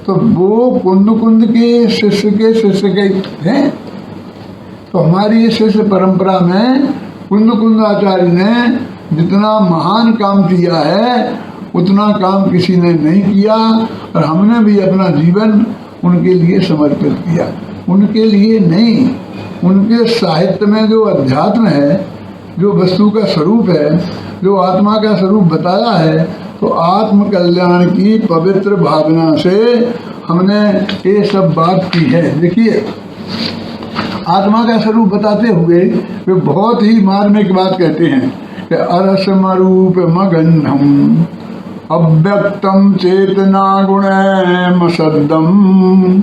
तो वो कुंद के शिष्य के हैं। तो हमारी शिष्य परंपरा में कुंद आचार्य ने जितना महान काम किया है उतना काम किसी ने नहीं किया, और हमने भी अपना जीवन उनके लिए समर्पित किया। उनके लिए नहीं, उनके साहित्य में जो अध्यात्म है, जो वस्तु का स्वरूप है, जो आत्मा का स्वरूप बताया है, तो आत्म कल्याण की पवित्र भावना से हमने ये सब बात की है। देखिए, आत्मा का स्वरूप बताते हुए वे बहुत ही मार्मिक बात कहते हैं कि अरसमरूप मगन्धम अव्यक्तम चेतना गुणैम सद्दम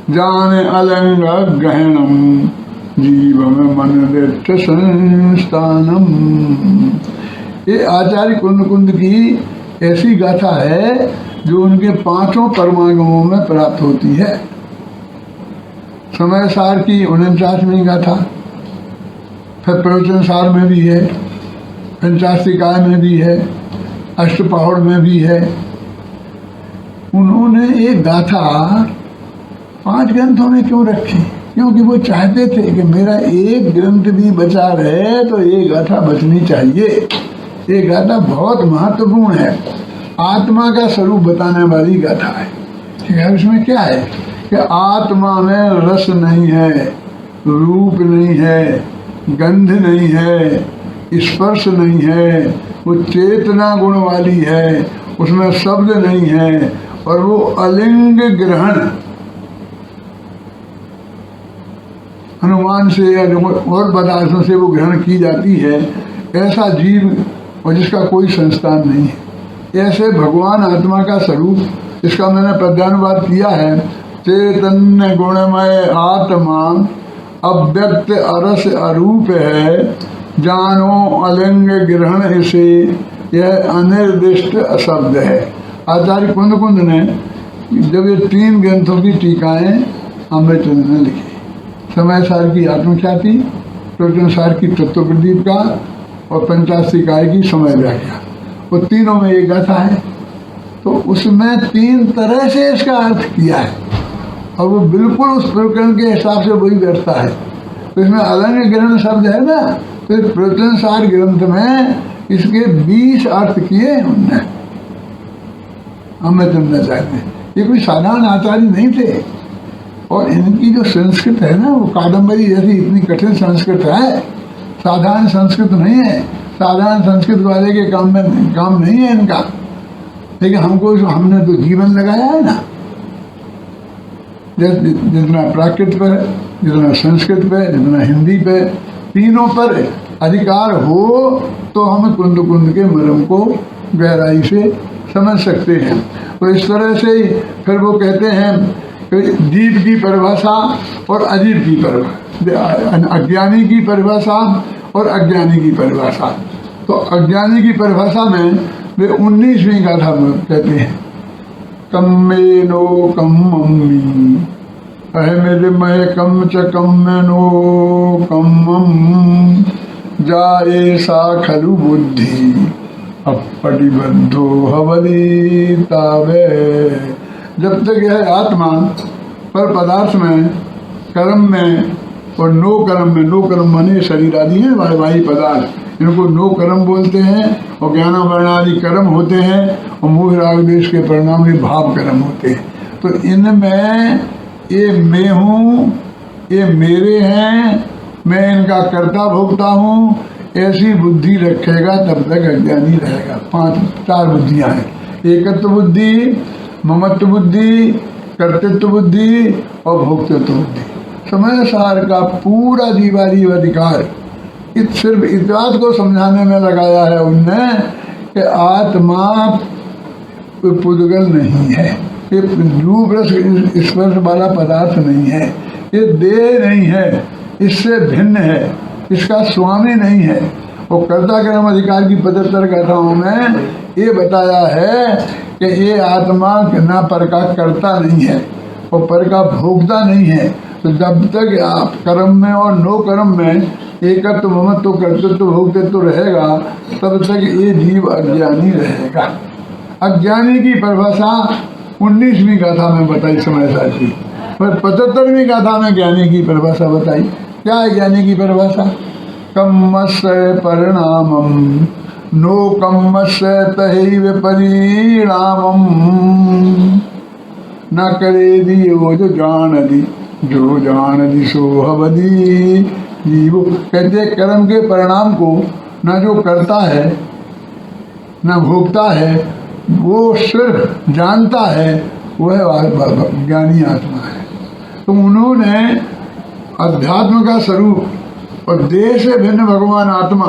जान अलंग गहनम जीवम मन दृष्ट संस्थानम। ये आचार्य कुंद की ऐसी गाथा है जो उनके 5 परमागमों में प्राप्त होती है। समय सार की 49वीं गाथा, फिर प्रवचन सार में भी है, पंचास्तिकाय में भी है, अष्टपहड़ में भी है। उन्होंने एक गाथा 5 ग्रंथों में क्यों रखी? क्योंकि वो चाहते थे कि मेरा एक ग्रंथ भी बचा रहे तो ये गाथा बचनी चाहिए। ये गाथा बहुत महत्वपूर्ण है, आत्मा का स्वरूप बताने वाली गाथा है। ठीक है, उसमें क्या है कि आत्मा में रस नहीं है, रूप नहीं है, गंध नहीं है, स्पर्श नहीं है, वो चेतना गुण वाली है, उसमें शब्द नहीं है, और वो अलिंग ग्रहण अनुमान से या और पदार्थों से वो ग्रहण की जाती है। ऐसा जीव और जिसका कोई संस्थान नहीं है, ऐसे भगवान आत्मा का स्वरूप, इसका मैंने पद्यानुवाद किया है। चैतन्य गुणमय आत्मा अव्यक्त अरस अरूप है, जानो अलिंग ग्रहण इसे यह अनिर्दिष्ट अशब्द है। आचार्य कुंद ने जब ये 3 ग्रंथों की टीकाएं अमृतचंद्र ने लिखी, समय सार की आत्मख्याति, प्रवचन सार की तत्व प्रदीप का, और पंचास्तिकाय की समय व्याख्या, वो तीनों में एक गाथा है। तो उसमें 3 तरह से इसका अर्थ किया है, और वो बिल्कुल उस प्रकरण के हिसाब से वही बैठता है। तो इसमें अलंग ग्रहण शब्द है ना, तो प्रवचन सार ग्रंथ में इसके 20 अर्थ किए उनने अमृतचंद्राचार्य। ये कोई साधारण आचार्य नहीं थे, और इनकी जो संस्कृत है ना, वो कादम्बरी जैसी इतनी कठिन संस्कृत है, साधारण संस्कृत नहीं है। साधारण संस्कृत वाले के काम नहीं है इनका, लेकिन हमने तो जीवन लगाया है ना। जितना प्राकृत पे, जितना संस्कृत पे, जितना हिंदी पे, तीनों पर अधिकार हो तो हम कुंद कुंद के मर्म को गहराई से समझ सकते हैं। तो इस तरह से फिर वो कहते हैं कि जीव की परिभाषा और अजीव की परिभाषा, अज्ञानी की परिभाषा और अज्ञानी की परिभाषा। तो अज्ञानी की परिभाषा में वे 19वीं गाथा में कहते हैं, कम्मेनो कम्मम्मी अहमिर्मय कम च कम्मेनो कम्मम जाए सा खलु बुद्धि अपटिबद्धो हवली तावे। जब तक यह आत्मा पर पदार्थ में, कर्म में और नो कर्म में, नो कर्म माने शरीर आदि हैं वायु पदार्थ, इनको नो कर्म बोलते हैं, और ज्ञान वर्ण आदि कर्म होते हैं, और मोह राग द्वेष के परिणाम भी भाव कर्म होते हैं। तो इनमें ये मैं हूँ, ये मेरे हैं, मैं इनका कर्ता भोगता हूँ, ऐसी बुद्धि रखेगा तब तक अज्ञानी रहेगा। 4 बुद्धियाँ हैं, एकत्व बुद्धि, ममत्व बुद्धि, कर्तृत्व बुद्धि और भोक्तृत्व बुद्धि। समय सार का पूरा जीवाजीव अधिकार सिर्फ इस बात को समझाने में लगाया है उनने कि आत्मा पुद्गल नहीं है, ये रूप रस स्पर्श वाला पदार्थ नहीं है, ये देह नहीं है, इससे भिन्न है, इसका स्वामी नहीं है। और कर्ता कर्म अधिकार की 75 गाथाओं में ये बताया है कि ये आत्मा ना पर का कर्ता नहीं है और पर का भोक्ता नहीं है। तो जब तक आप कर्म में और नो कर्म में एकत्व ममत्व कर्तृत्व भोक्तृत्व रहेगा तब तक ये जीव अज्ञानी रहेगा। अज्ञानी की परिभाषा 19वीं गाथा में बताई समय सार की, पर 75वीं गाथा में ज्ञानी की परिभाषा बताई। क्या है ज्ञानी की परिभाषा? कम्मस्य परिणामम नो कम्मस्य तहैव परिणामम न करेदि वो जो जानदि सो हवदि। जीवो कहते कर्म के परिणाम को न जो करता है न भोगता है, वो सिर्फ जानता है, वह ज्ञानी आत्मा है। तो उन्होंने अध्यात्म का स्वरूप और देह से भिन्न भगवान आत्मा,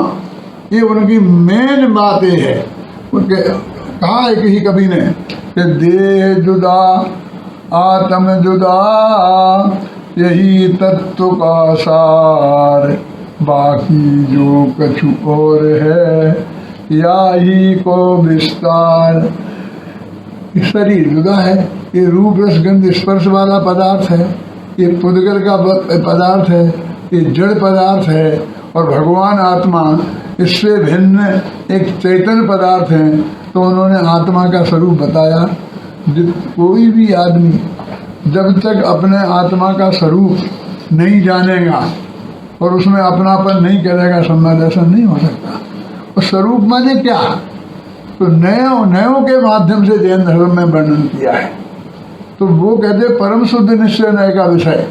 ये उनकी मेन बात ये है। उनके कहा है किसी कवि ने कि देह जुदा आत्म जुदा यही तत्व का सार, बाकी जो कछु और है या ही को विस्तार। शरीर जुदा है, ये रूप रस गंध स्पर्श वाला पदार्थ है, ये पुद्गल का पदार्थ है, ये जड़ पदार्थ है, और भगवान आत्मा इससे भिन्न एक चैतन्य पदार्थ है। तो उन्होंने आत्मा का स्वरूप बताया। कोई भी आदमी जब तक अपने आत्मा का स्वरूप नहीं जानेगा और उसमें अपनापन नहीं करेगा, सम्यक दर्शन नहीं हो सकता। और स्वरूप माने क्या? तो नयों के माध्यम से जैन धर्म में वर्णन किया है। तो वो कहते परम शुद्ध निश्चय नय का विषय,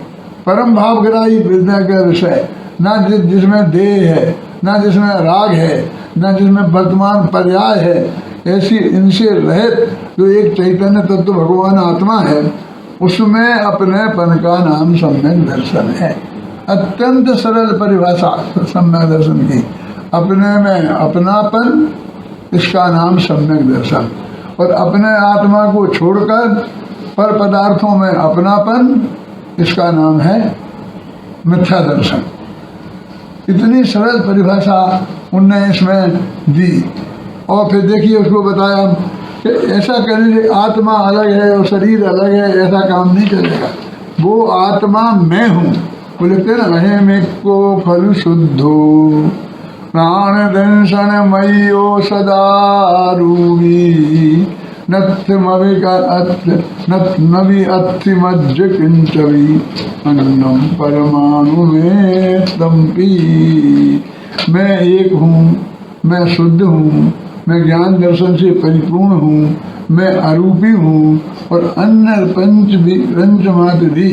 परम भावग्राही विद्या का विषय, ना जिसमें देह है, ना जिसमें राग है, ना जिसमें वर्तमान पर्याय है, ऐसी इनसे रहित जो एक चैतन्य तत्व भगवान आत्मा है, उसमें अपनेपन का नाम सम्यक दर्शन है। अत्यंत सरल परिभाषा सम्यक दर्शन की, अपने में अपनापन, इसका नाम सम्यक दर्शन। और अपने आत्मा को छोड़कर पर पदार्थों में अपनापन, इसका नाम है मिथ्या दर्शन। इतनी सरल परिभाषा उनने इसमें दी। और फिर देखिए उसको बताया कि ऐसा करने से आत्मा अलग है और शरीर अलग है, ऐसा काम नहीं चलेगा। वो आत्मा मैं हूँ, वो लिखते ना, अहम को फल शुद्धो प्राण दंशन मयो सदा रूपी नत्मवि अत्रिमज्ज किंचवी अन्नम परमाणु में तंपी। मैं एक हूँ, मैं शुद्ध हूँ, मैं ज्ञान दर्शन से परिपूर्ण हूँ, मैं अरूपी हूँ, और अन्य पंच मात्र भी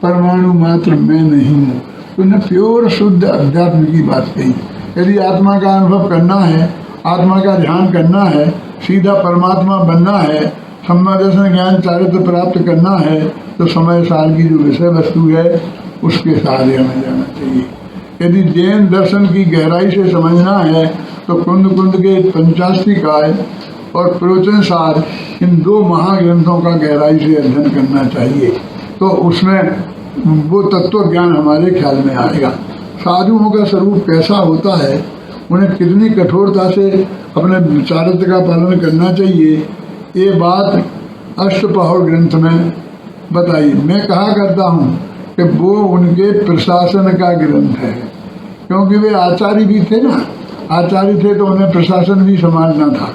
परमाणु मात्र मैं नहीं हूँ। तो न प्योर शुद्ध अध्यात्म की बात कही। यदि आत्मा का अनुभव करना है, आत्मा का ध्यान करना है, सीधा परमात्मा बनना है, सम्मा दर्शन ज्ञान चारित्र प्राप्त करना है तो समय साल की जो विषय वस्तु है उसके सहारे हमें जाना चाहिए। यदि जैन दर्शन की गहराई से समझना है तो कुंद कुंद के पंचास्तिकाय और प्रवचन सार इन दो महाग्रंथों का गहराई से अध्ययन करना चाहिए, तो उसमें वो तत्व ज्ञान हमारे ख्याल में आएगा। साधुओं का स्वरूप कैसा होता है, उन्हें कितनी कठोरता से अपने चारित्र का पालन करना चाहिए, ये बात अष्टपहर ग्रंथ में बताई। मैं कहा करता हूँ कि वो उनके प्रशासन का ग्रंथ है, क्योंकि वे आचार्य भी थे ना। आचार्य थे तो उन्हें प्रशासन भी संभालना था।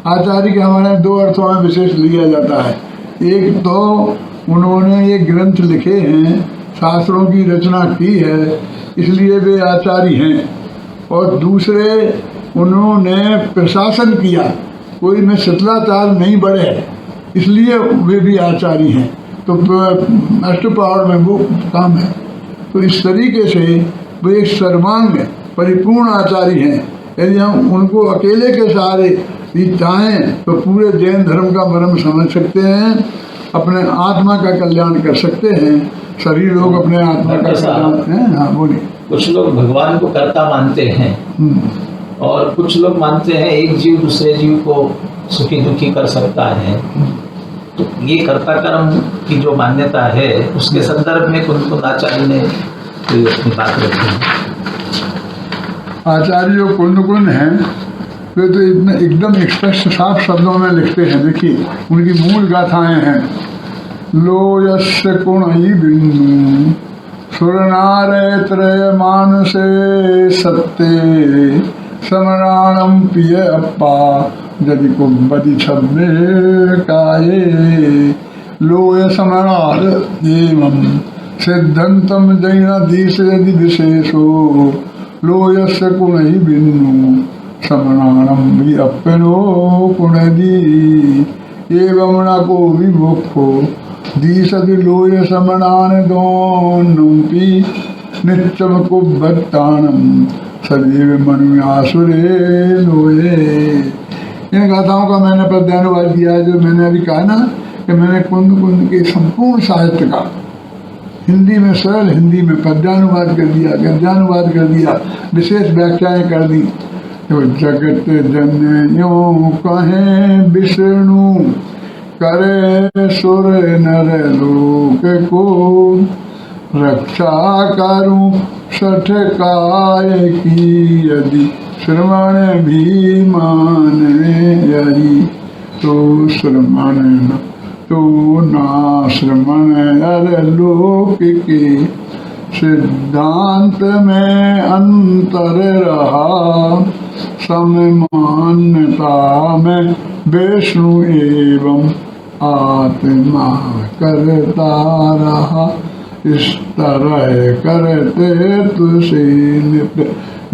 आचार्य के हमारे दो अर्थों में विशेष लिया जाता है। एक तो उन्होंने ये ग्रंथ लिखे हैं, शास्त्रों की रचना की है, इसलिए वे आचार्य हैं, और दूसरे उन्होंने प्रशासन किया, कोई में शिथिलाचार नहीं बढ़े, इसलिए वे भी आचार्य हैं। तो अष्टपहर में वो काम है। तो इस तरीके से वे एक सर्वांग परिपूर्ण आचार्य हैं। यदि हम उनको अकेले के सहारे भी चाहें तो पूरे जैन धर्म का मर्म समझ सकते हैं, अपने आत्मा का कल्याण कर सकते हैं। सभी लोग अपने आत्मा का कल्याण है। हाँ बोलिए। कुछ लोग भगवान को कर्ता मानते हैं और कुछ लोग मानते हैं एक जीव दूसरे जीव को सुखी दुखी कर सकता है। तो ये कर्ता कर्म की जो मान्यता है उसके संदर्भ में कुंद कुंद आचार्य ने अपनी बात रखी है। आचार्य जो कुंद कुंद हैं वे तो इतने एकदम स्पष्ट साफ शब्दों में लिखते हैं। देखिए उनकी मूल गाथाएं हैं। लो यस्य कुणई बिंदु सुरनारय त्रय मानसे सत्ते समराणम पिय अपा यदि कुंभति छब्बे काये लोय समरार एवं सिद्धंतम जैनाधीश यदि विशेषो लोयस्य कुणई बिंदु समराणम भी अपनो कुणदी एवं न को विमुखो दीसदि लोय समणान दोन्नपि नित्यम कुब्बत्तानम सदैव मनुयासुरे लोये। इन गाथाओं का मैंने पद्यानुवाद किया है। जो मैंने अभी कहा ना कि मैंने कुंद कुंद के संपूर्ण साहित्य का हिंदी में, सरल हिंदी में पद्यानुवाद कर दिया, गद्यानुवाद कर दिया, विशेष व्याख्याएं कर दी। तो जगत जनयों कहें विष्णु करे सुर नर लोक को रक्षा करूं सठ काय की यदि श्रवण भी माने यही तो श्रवण तो ना श्रवण अर लोक के सिद्धांत में अंतर रहा सममान्यता में विष्णु एवं आत्मा करता रहा। इस तरह करते तुसे नित्य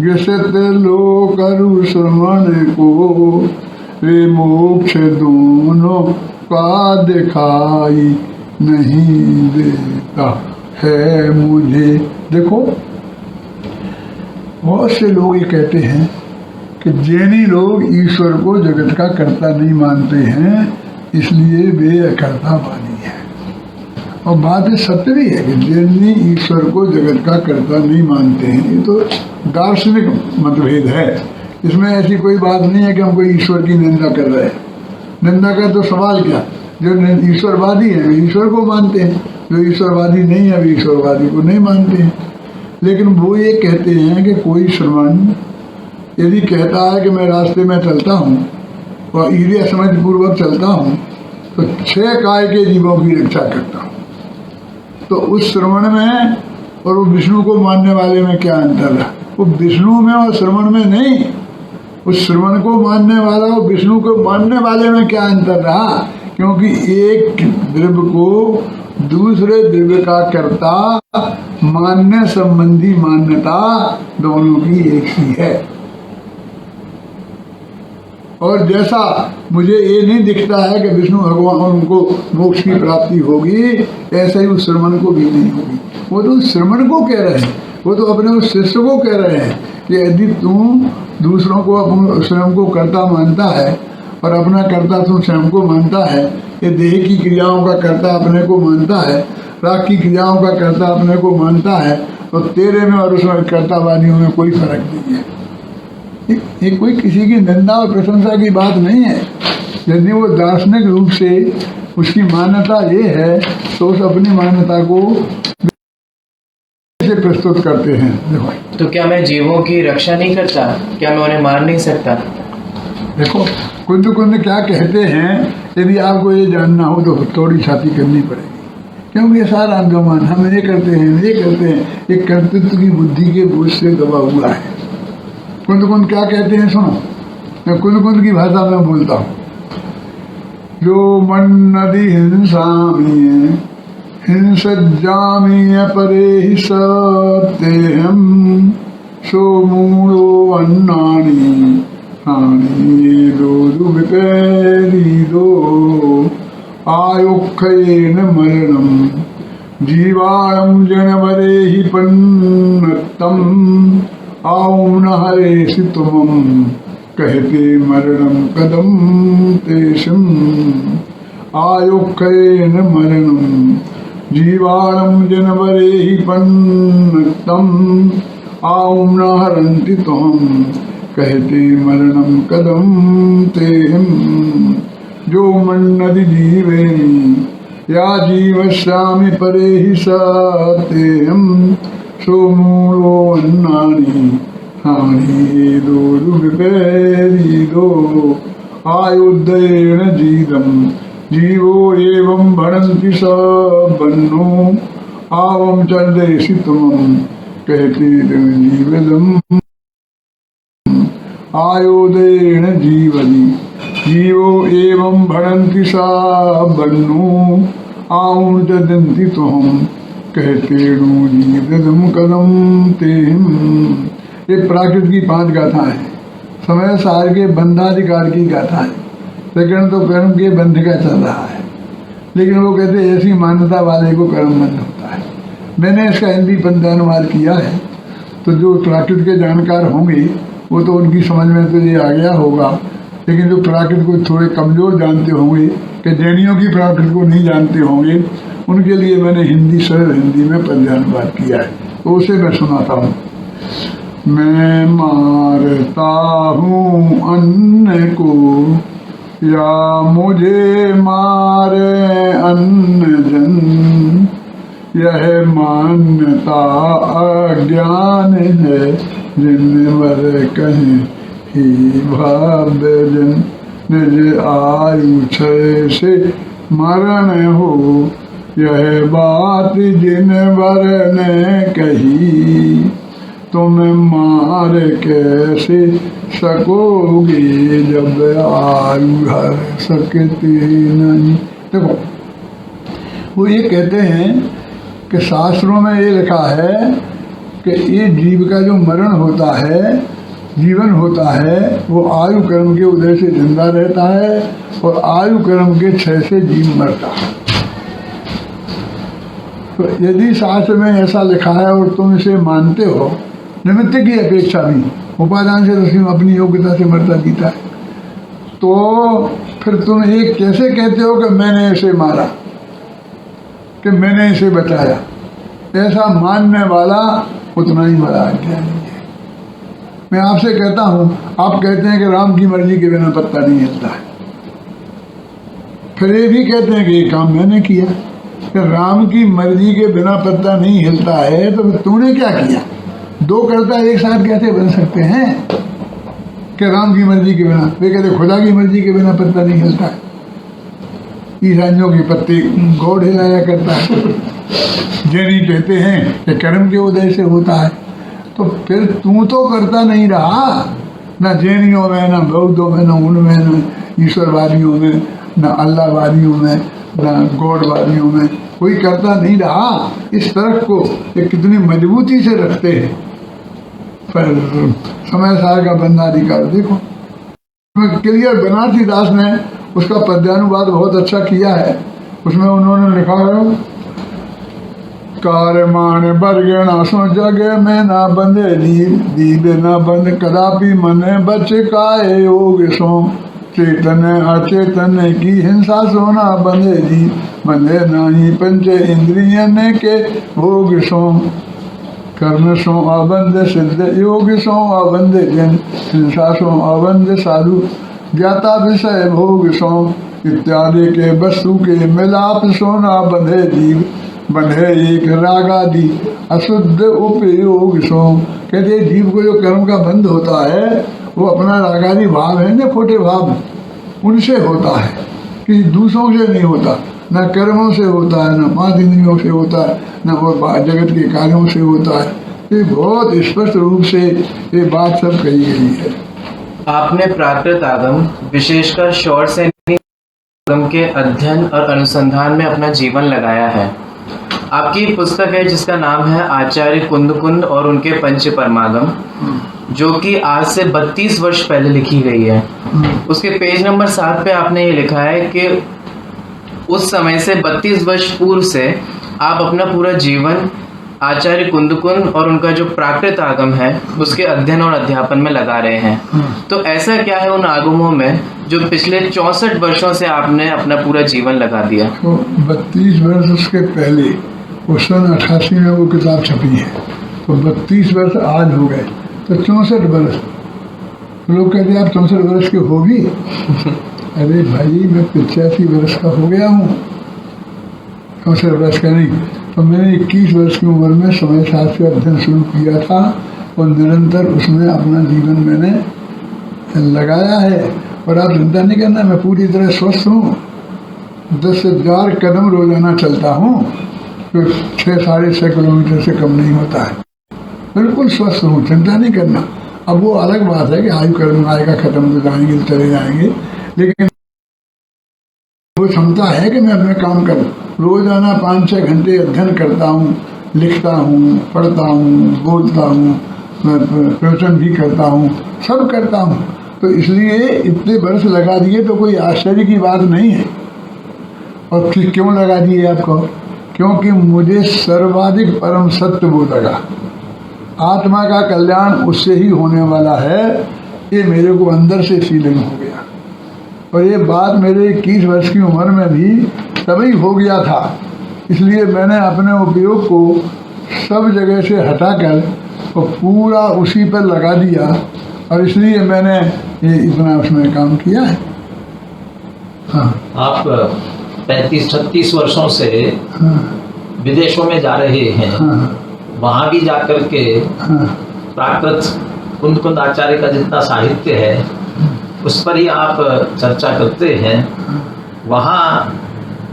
घिसत लो करु श्रवण को वे मोक्ष दोनों का दिखाई नहीं देता है मुझे। देखो बहुत से लोग ये कहते हैं कि जैनी लोग ईश्वर को जगत का कर्ता नहीं मानते हैं, इसलिए वे अकर्तावादी हैं। और बात सत्य भी है कि जैनी ईश्वर को जगत का कर्ता नहीं मानते हैं। ये तो दार्शनिक मतभेद है, इसमें ऐसी कोई बात नहीं है कि हम कोई ईश्वर की निंदा कर रहे हैं। निंदा का तो सवाल क्या, जो ईश्वरवादी है वे ईश्वर को मानते हैं, जो ईश्वरवादी नहीं है वे ईश्वरवादी को नहीं मानते हैं। लेकिन वो ये कहते हैं कि कोई श्रवण यदि कहता है कि मैं रास्ते में चलता हूँ और ईर्ष्या समझ पूर्वक चलता हूँ तो 6 काय के जीवों की रक्षा करता हूँ, तो उस श्रवण में और वो विष्णु को मानने वाले में क्या अंतर है? वो विष्णु में और श्रवण में नहीं, उस श्रवण को मानने वाला और विष्णु को मानने वाले में क्या अंतर रहा? क्योंकि एक द्रव्य को दूसरे द्रव्य का कर्ता मानने संबंधी मान्यता दोनों की एक ही है। और जैसा मुझे ये नहीं दिखता है कि विष्णु भगवान उनको मोक्ष की प्राप्ति होगी, ऐसा ही उस श्रवण को भी नहीं होगी। वो तो उस श्रवण को कह रहे हैं, वो तो अपने उस शिष्य को कह रहे हैं कि यदि तुम दूसरों को स्वयं को कर्ता मानता है और अपना कर्ता तुम स्वयं को मानता है, ये देह की क्रियाओं का कर्ता अपने को मानता है, राग की क्रियाओं का कर्ता अपने को मानता है, तो तेरे में और उसमें कर्तावादियों में कोई फर्क नहीं है। ये कोई किसी की निंदा और प्रशंसा की बात नहीं है। यदि वो दार्शनिक रूप से उसकी मान्यता ये है तो उस अपनी मान्यता को से प्रस्तुत करते हैं। देखो, तो क्या मैं जीवों की रक्षा नहीं करता? क्या मैं उन्हें मार नहीं सकता? देखो कुंद क्या कहते हैं, यदि आपको ये जानना हो तो थोड़ी छाती करनी पड़ेगी, क्योंकि ये सारा अंगमान हम ये करते हैं, ये कर्तृत्व की बुद्धि के बोझ से दबा हुआ है। कुंद क्या कहते हैं सुनो, मैं कुंद की भाषा में बोलता हूँ। जो मन नदी हिंसामीय हिंसज्जामीय परे हि सत्यहम सो मूलो अन्नानि हानि दो विपेरिदो आयुक्खेन मरणम जीवाणं जनवरे हि पन्नत्तम आऊं न हरेसि तुमं कहते मरणं कदम तेषम आयुक्खेन मरणं जीवाणं जनवरे हि पन्नत्तम आऊं न हरन्ति तुमं कहते मरणं कदम तेहम। जो मन्नदि जीवेनि या जीवस्यामि परे हि सत्यहम सो मूलो अन्नानि हानि दो विपेरिदो आयुद्धेन जीदम जीवो एवं भणन्ति स बन्नो आवं चंदेसि तुमं कहते जीवदम आयुधेन जीवति जीवो एवं भणन्ति सा बन्नो आवं चंदन्ति तुम कहते जीवदम कदम तेम। ये प्राकृत की 5 गाथाएं हैं, समय सार के बंधाधिकार की गाथा है, लेकिन तो कर्म के बंध का चल रहा है। लेकिन वो कहते हैं ऐसी मान्यता वाले को कर्म बंध होता है। मैंने इसका हिंदी पंचानुवाद किया है, तो जो प्राकृत के जानकार होंगे वो तो उनकी समझ में तो ये आ गया होगा, लेकिन जो प्राकृत को थोड़े कमजोर जानते होंगे, कि जैनियों की प्राकृत को नहीं जानते होंगे, उनके लिए मैंने सरल हिंदी में पंचानुवाद किया है, तो उसे मैं सुनाता हूँ। मैं मारता हूँ अन्न को या मुझे मारे अन्न जन, यह मान्यता अज्ञान है जिनवर कहें ही भाव्य जन। निज आयु क्षय से मरण हो यह बात जिनवर ने कही, तुम मार कैसे सकोगे जब आयु हर सकती नहीं। देखो वो ये कहते हैं कि शास्त्रों में ये लिखा है कि ये जीव का जो मरण होता है, जीवन होता है, वो आयु कर्म के उदय से जिंदा रहता है और आयु कर्म के क्षय से जीव मरता है। तो यदि शास्त्र में ऐसा लिखा है और तुम इसे मानते हो, निमित्त की अपेक्षा भी, उपादान से तो अपनी योग्यता से मरता जीता है, तो फिर तुम ये कैसे कहते हो कि मैंने इसे मारा, कि मैंने इसे बचाया? ऐसा मानने वाला उतना ही बड़ा अज्ञानी है। मैं आपसे कहता हूँ, आप कहते हैं कि राम की मर्जी के बिना पत्ता नहीं हिलता है, फिर ये भी कहते हैं कि ये काम मैंने किया। कि राम की मर्जी के बिना पत्ता नहीं हिलता है तो फिर तूने क्या किया? 2 कर्ता एक साथ कैसे बन सकते हैं? कि राम की मर्जी के बिना, वे कहते खुदा की मर्जी के बिना पत्ता नहीं हिलता है। ईसाइयों की पत्ती गॉड हिलाया करता है। जैनी कहते हैं कि कर्म के उदय से होता है, तो फिर तू तो करता नहीं रहा, न जैनियों में, न बौद्धों में, न उनमें, न ईश्वरवादियों में, न अल्लाहवादियों में, न गॉडवादियों में कोई करता नहीं रहा। इस तर्क को ये कितनी मजबूती से रखते हैं, पर समय सार का बंधाधिकार देखो। क्लियर बनारसी दास ने उसका पद्यानुवाद बहुत अच्छा किया है। उसमें उन्होंने लिखा है, कार्य मान बरगणा सो जग में ना बंधे दीप न बंध कदापि मन बच काए योग सो चेतन अचेतन की हिंसा सोना बंधे जी, बंधे नाही पंच इंद्रियन के भोग सो, कर्म सो अबंध सिद्ध योग सो अबंध जन, हिंसा सो अबंध साधु ज्ञाता विषय भोग सो, इत्यादि के वस्तु के मिलाप सोना बंधे जीव, बंधे एक रागादि अशुद्ध उपयोग सो। कहते जीव को जो कर्म का बंध होता है वो अपना रागादि भाव है ना, खोटे भाव, उनसे होता है, किसी दूसरों से नहीं होता, न कर्मों से होता है, न पांच इंद्रियों से होता है, न और जगत के कार्यों से होता है। ये बहुत स्पष्ट रूप से ये बात सब कही गई है। आपने प्राकृत आगम, विशेषकर शौर सैनिक आगम के अध्ययन और अनुसंधान में अपना जीवन लगाया है। आपकी एक पुस्तक है जिसका नाम है आचार्य कुंदकुंद और उनके पंच परमागम, जो कि आज से 32 वर्ष पहले लिखी गई है। उसके पेज नंबर 7 पे आपने ये लिखा है कि उस समय से 32 वर्ष पूर्व से आप अपना पूरा जीवन आचार्य कुंदकुंद और उनका जो प्राकृत आगम है उसके अध्ययन और अध्यापन में लगा रहे हैं। तो ऐसा क्या है उन आगमों में जो पिछले 64 वर्षों से आपने अपना पूरा जीवन लगा दिया? तो 32 वर्ष उसके पहले, उस सन 88 में वो किताब छपी है, तो 32 वर्ष आज हो गए, तो 64 वर्ष। लोग कहते हैं आप 64 वर्ष के होगी। अरे भाई मैं 85 वर्ष का हो गया हूँ, 64 वर्ष का नहीं। तो मैंने 21 वर्ष की उम्र में समय शास्त्र अध्ययन शुरू किया था और निरंतर उसमें अपना जीवन मैंने लगाया है। और आप चिंता नहीं करना, मैं पूरी तरह स्वस्थ हूँ। 10,000 कदम रोजाना चलता हूँ, तो 6-6.5 किलोमीटर से कम नहीं होता है। बिल्कुल स्वस्थ हूँ, चिंता नहीं करना। अब वो अलग बात है कि आयु कर्म आएगा, खत्म हो जाएंगे, चले जाएंगे, लेकिन वो क्षमता है कि मैं अपने काम करूँ। रोजाना 5-6 घंटे अध्ययन करता हूँ, लिखता हूँ, पढ़ता हूँ, बोलता हूँ, प्रवचन भी करता हूँ, सब करता हूँ। तो इसलिए इतने वर्ष लगा दिए तो कोई आश्चर्य की बात नहीं है। और फिर क्यों लगा दिए आपको? क्योंकि मुझे सर्वाधिक परम सत्य वो लगा, आत्मा का कल्याण उससे ही होने वाला है, ये मेरे को अंदर से फीलिंग हो गया। और ये बात मेरे 21 वर्ष की उम्र में भी तभी हो गया था। इसलिए मैंने अपने उपयोग को सब जगह से हटाकर और पूरा उसी पर लगा दिया, और इसलिए मैंने ये इतना उसमें काम किया है। हाँ। आप 35-36 वर्षों से विदेशों में जा रहे हैं। वहाँ भी जाकर के प्राकृत कुंदकुंद आचार्य का जितना साहित्य है उस पर ही आप चर्चा करते हैं। वहाँ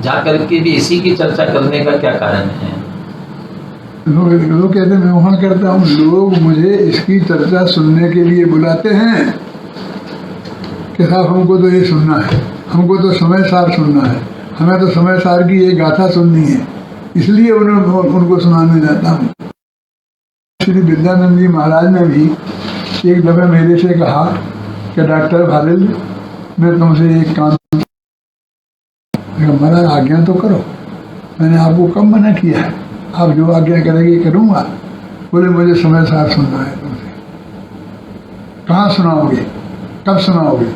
जाकर के भी इसी की चर्चा करने का क्या कारण है? लोग कहते हैं मैं वहाँ करता हूँ, लोग मुझे इसकी चर्चा सुनने के लिए बुलाते हैं कि साहब हमको तो ये सुनना है, हमको तो समय सार सुनना है, हमें तो समय सार की ये गाथा सुननी है, इसलिए उनको सुनाने जाता हूँ। श्री विद्यानंद जी महाराज ने भी एक दफे मेरे से कहा कि डॉक्टर भालिल मैं तुमसे एक काम, महाराज आज्ञा तो करो। मैंने आपको कब मना किया है, आप जो आज्ञा करेंगे करूँगा। बोले मुझे समय सार सुनना है तुमसे। कहाँ सुनाओगे, कब सुनाओगे?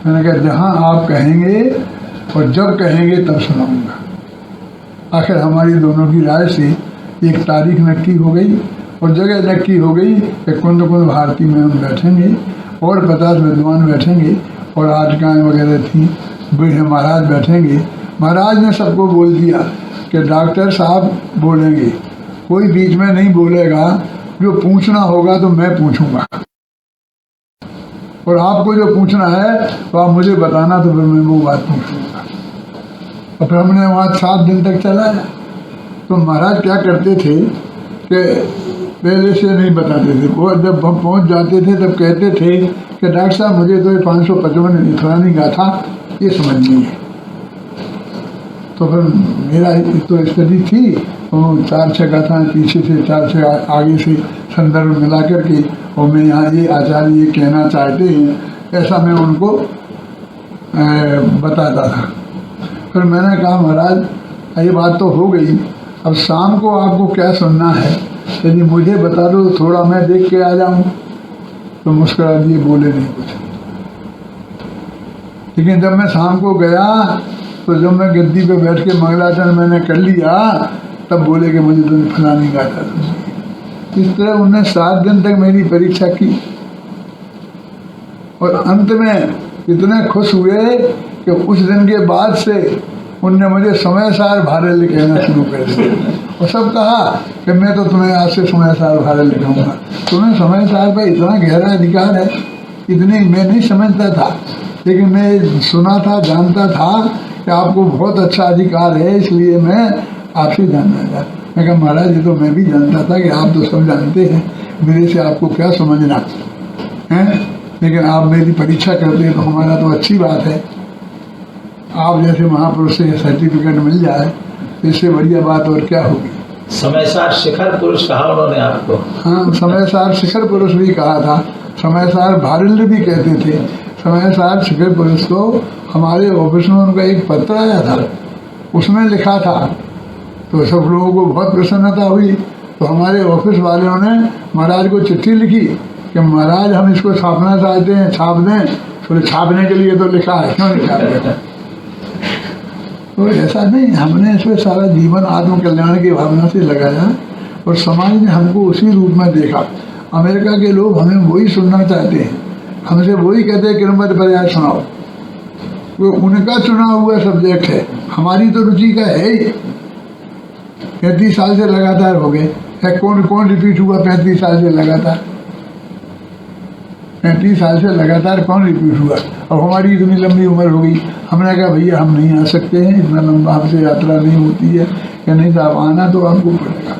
मैंने कहा जहाँ आप कहेंगे और जब कहेंगे तब सुनाऊंगा। आखिर हमारी दोनों की राय से एक तारीख नक्की हो गई और जगह नक्की हो गई कि कुंदकुंद भारती में हम बैठेंगे और 50 विद्वान बैठेंगे और आटकाएँ वगैरह थी, बूढ़े महाराज बैठेंगे। महाराज ने सबको बोल दिया कि डॉक्टर साहब बोलेंगे, कोई बीच में नहीं बोलेगा, जो पूछना होगा तो मैं पूछूंगा, और आपको जो पूछना है तो आप मुझे बताना, तो फिर मैं वो बात पूछूंगा। और फिर हमने वहाँ 7 दिन तक चलाया। तो महाराज क्या करते थे कि पहले से नहीं बताते थे, वो जब हम पहुँच जाते थे तब कहते थे कि डॉक्टर साहब मुझे तो 555 फलानी गाथा ये समझनी है। तो फिर मेरा तो स्टडी थी, तो 4-6 गाथाएँ पीछे से 4-6 आगे से संदर्भ मिला करके, और मैं यहाँ ये आचार्य ये कहना चाहते हैं, ऐसा मैं उनको बताता था। फिर मैंने कहा महाराज ये बात तो हो गई, अब शाम को आपको क्या सुनना है, यदि मुझे बता दो थोड़ा मैं देख के आ जाऊँ। तो मुस्कुरा दिए, बोले नहीं कुछ। लेकिन जब मैं शाम को गया तो जब मैं गद्दी पे बैठ के मंगलाचरण मैंने कर लिया तब बोले कि मुझे तुमने फला नहीं कहा था। इस तरह उन्होंने 7 दिन तक मेरी परीक्षा की और अंत में इतने खुश हुए कि उस दिन के बाद से उनने मुझे समय सार भारे ले कहना शुरू कर दिया और सब कहा कि मैं तो तुम्हें आज से समय सार भारे लिखाऊंगा। तुम्हें समय सार पर इतना गहरा अधिकार है, इतनी मैं नहीं समझता था, लेकिन मैं सुना था, जानता था कि आपको बहुत अच्छा अधिकार है, इसलिए मैं आपसे जानना चाहता। मैं कहा महाराज ये तो मैं भी जानता था कि आप तो सब जानते हैं, मेरे से आपको क्या समझना है, लेकिन आप मेरी परीक्षा करते हैं तो हमारा तो अच्छी बात है। आप जैसे महापुरुष से सर्टिफिकेट मिल जाए इससे बढ़िया बात और क्या होगी। समयसार शिखर पुरुष कहा उन्होंने आपको। हाँ, समयसार शिखर पुरुष भी कहा था, समयसार भारिल्य भी कहते थे। समयसार शिखर पुरुष को हमारे ऑफिस में उनका एक पत्र आया था, उसमें लिखा था, तो सब लोगों को बहुत प्रसन्नता हुई। तो हमारे ऑफिस वालों ने महाराज को चिट्ठी लिखी कि महाराज हम इसको छापना चाहते हैं, छाप दें। तो छापने के लिए तो लिखा है, क्यों नहीं छाप देते? तो ऐसा नहीं, हमने इसमें सारा जीवन आत्मकल्याण की भावना से लगाया और समाज ने हमको उसी रूप में देखा। अमेरिका के लोग हमें वही सुनना चाहते हैं, हमसे वही कहते हैं किरमत पर्याय सुनाओ। वो उनका चुना हुआ सब्जेक्ट है, हमारी तो रुचि का है ही। 35 साल से लगातार हो गए, कौन रिपीट हुआ 35 साल से लगातार? 35 साल से लगातार कौन रिपीट हुआ? अब हमारी इतनी लंबी उम्र हो गई, हमने कहा भैया हम नहीं आ सकते हैं, इतना लंबा हमसे यात्रा नहीं होती है। कि नहीं साहब आना तो आपको पड़ेगा,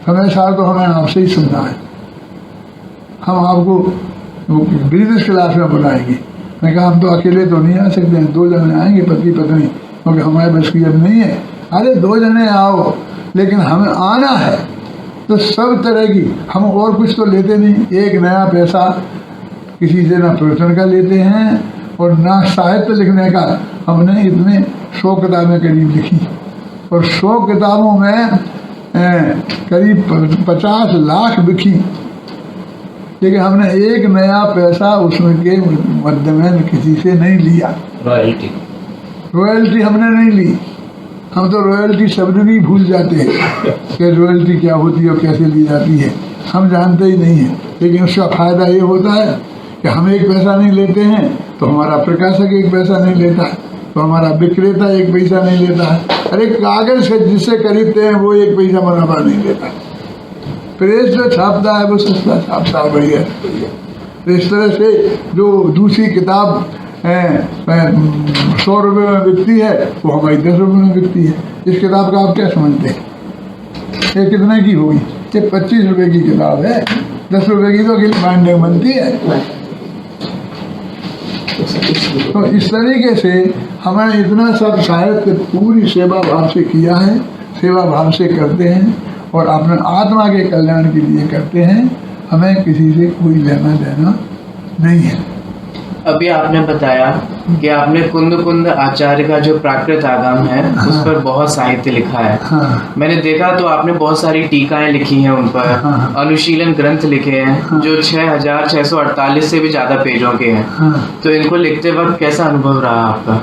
समय साल तो हमें आपसे ही सुनना है, हम आपको बिजनेस क्लास में बुलाएंगे। मैं कहा हम तो अकेले तो नहीं आ सकते हैं, 2 जने आएंगे पति पत्नी, क्योंकि हमारे बस की अब नहीं है। अरे 2 जने आओ, लेकिन हमें आना है तो सब तरह की, हम और कुछ तो लेते नहीं, एक नया पैसा किसी से ना प्रवचन का लेते हैं और ना साहित्य लिखने का। हमने इतने 100 किताबें करीब लिखी और 100 किताबों में करीब 50 लाख बिकी, लेकिन हमने एक नया पैसा उसमें के मध्य में किसी से नहीं लिया। रॉयल्टी हमने नहीं ली। हम तो रॉयल्टी शब्द भी भूल जाते हैं कि रॉयल्टी क्या होती है और कैसे ली जाती है, हम जानते ही नहीं हैं। लेकिन उसका फायदा ये होता है कि हम एक पैसा नहीं लेते हैं तो हमारा प्रकाशक एक पैसा नहीं लेता है, तो हमारा विक्रेता एक पैसा नहीं लेता है। अरे कागज से जिससे खरीदते हैं वो एक पैसा मुनाफा नहीं लेता है। प्रेस जो छापता है वो सस्ता छापता है, बढ़िया। तो इस तरह से जो दूसरी किताब 100 रुपये में बिकती है वो हमारी 10 रुपये में बिकती है। इस किताब का आप क्या समझते हैं? ये कितने की होगी? ये 25 रुपये की किताब है, 10 रुपये की तो अकेली बाइंडिंग बनती है। तो इस तरीके से हमें इतना सब साहित्य पूरी सेवा भाव से किया है, सेवा भाव से करते हैं और अपने आत्मा के कल्याण के लिए करते हैं। हमें किसी से कोई लेना देना नहीं है। अभी आपने बताया कि आपने कुंद कुंद आचार्य का जो प्राकृत आगम है उस पर बहुत साहित्य लिखा है। हाँ। मैंने देखा तो आपने बहुत सारी टीकाएं लिखी हैं उन पर। हाँ। अनुशीलन ग्रंथ लिखे हैं। हाँ। जो 6648 से भी ज्यादा पेजों के हैं। हाँ। तो इनको लिखते वक्त कैसा अनुभव रहा आपका?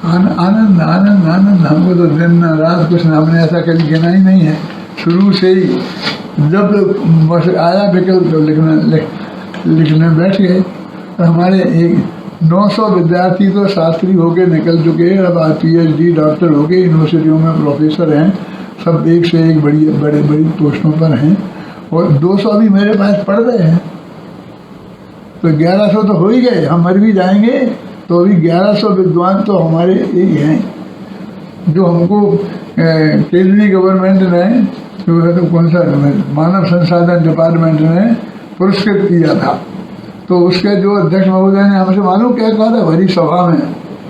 आनंद आनंद आनंद। हमको तो दिन रात कुछ हमने ऐसा कभी गिना ही नहीं है। शुरू से ही जब आया विकल्प तो लिखने बैठ गए। तो हमारे 900 विद्यार्थी तो शास्त्री होके निकल चुके हैं, अब PhD डॉक्टर होके यूनिवर्सिटियों में प्रोफेसर हैं, सब एक से एक बड़ी पोस्टों पर हैं और 200 भी मेरे पास पढ़ रहे हैं। तो 1100 तो हो ही गए, हम मर भी जाएंगे तो अभी 1100 विद्वान तो हमारे यही हैं जो हमको केंद्रीय गवर्नमेंट ने जो है तो कौन सा मानव संसाधन डिपार्टमेंट ने पुरस्कृत किया था। तो उसके जो अध्यक्ष महोदय ने हमसे मालूम क्या कहा था भरी सभा में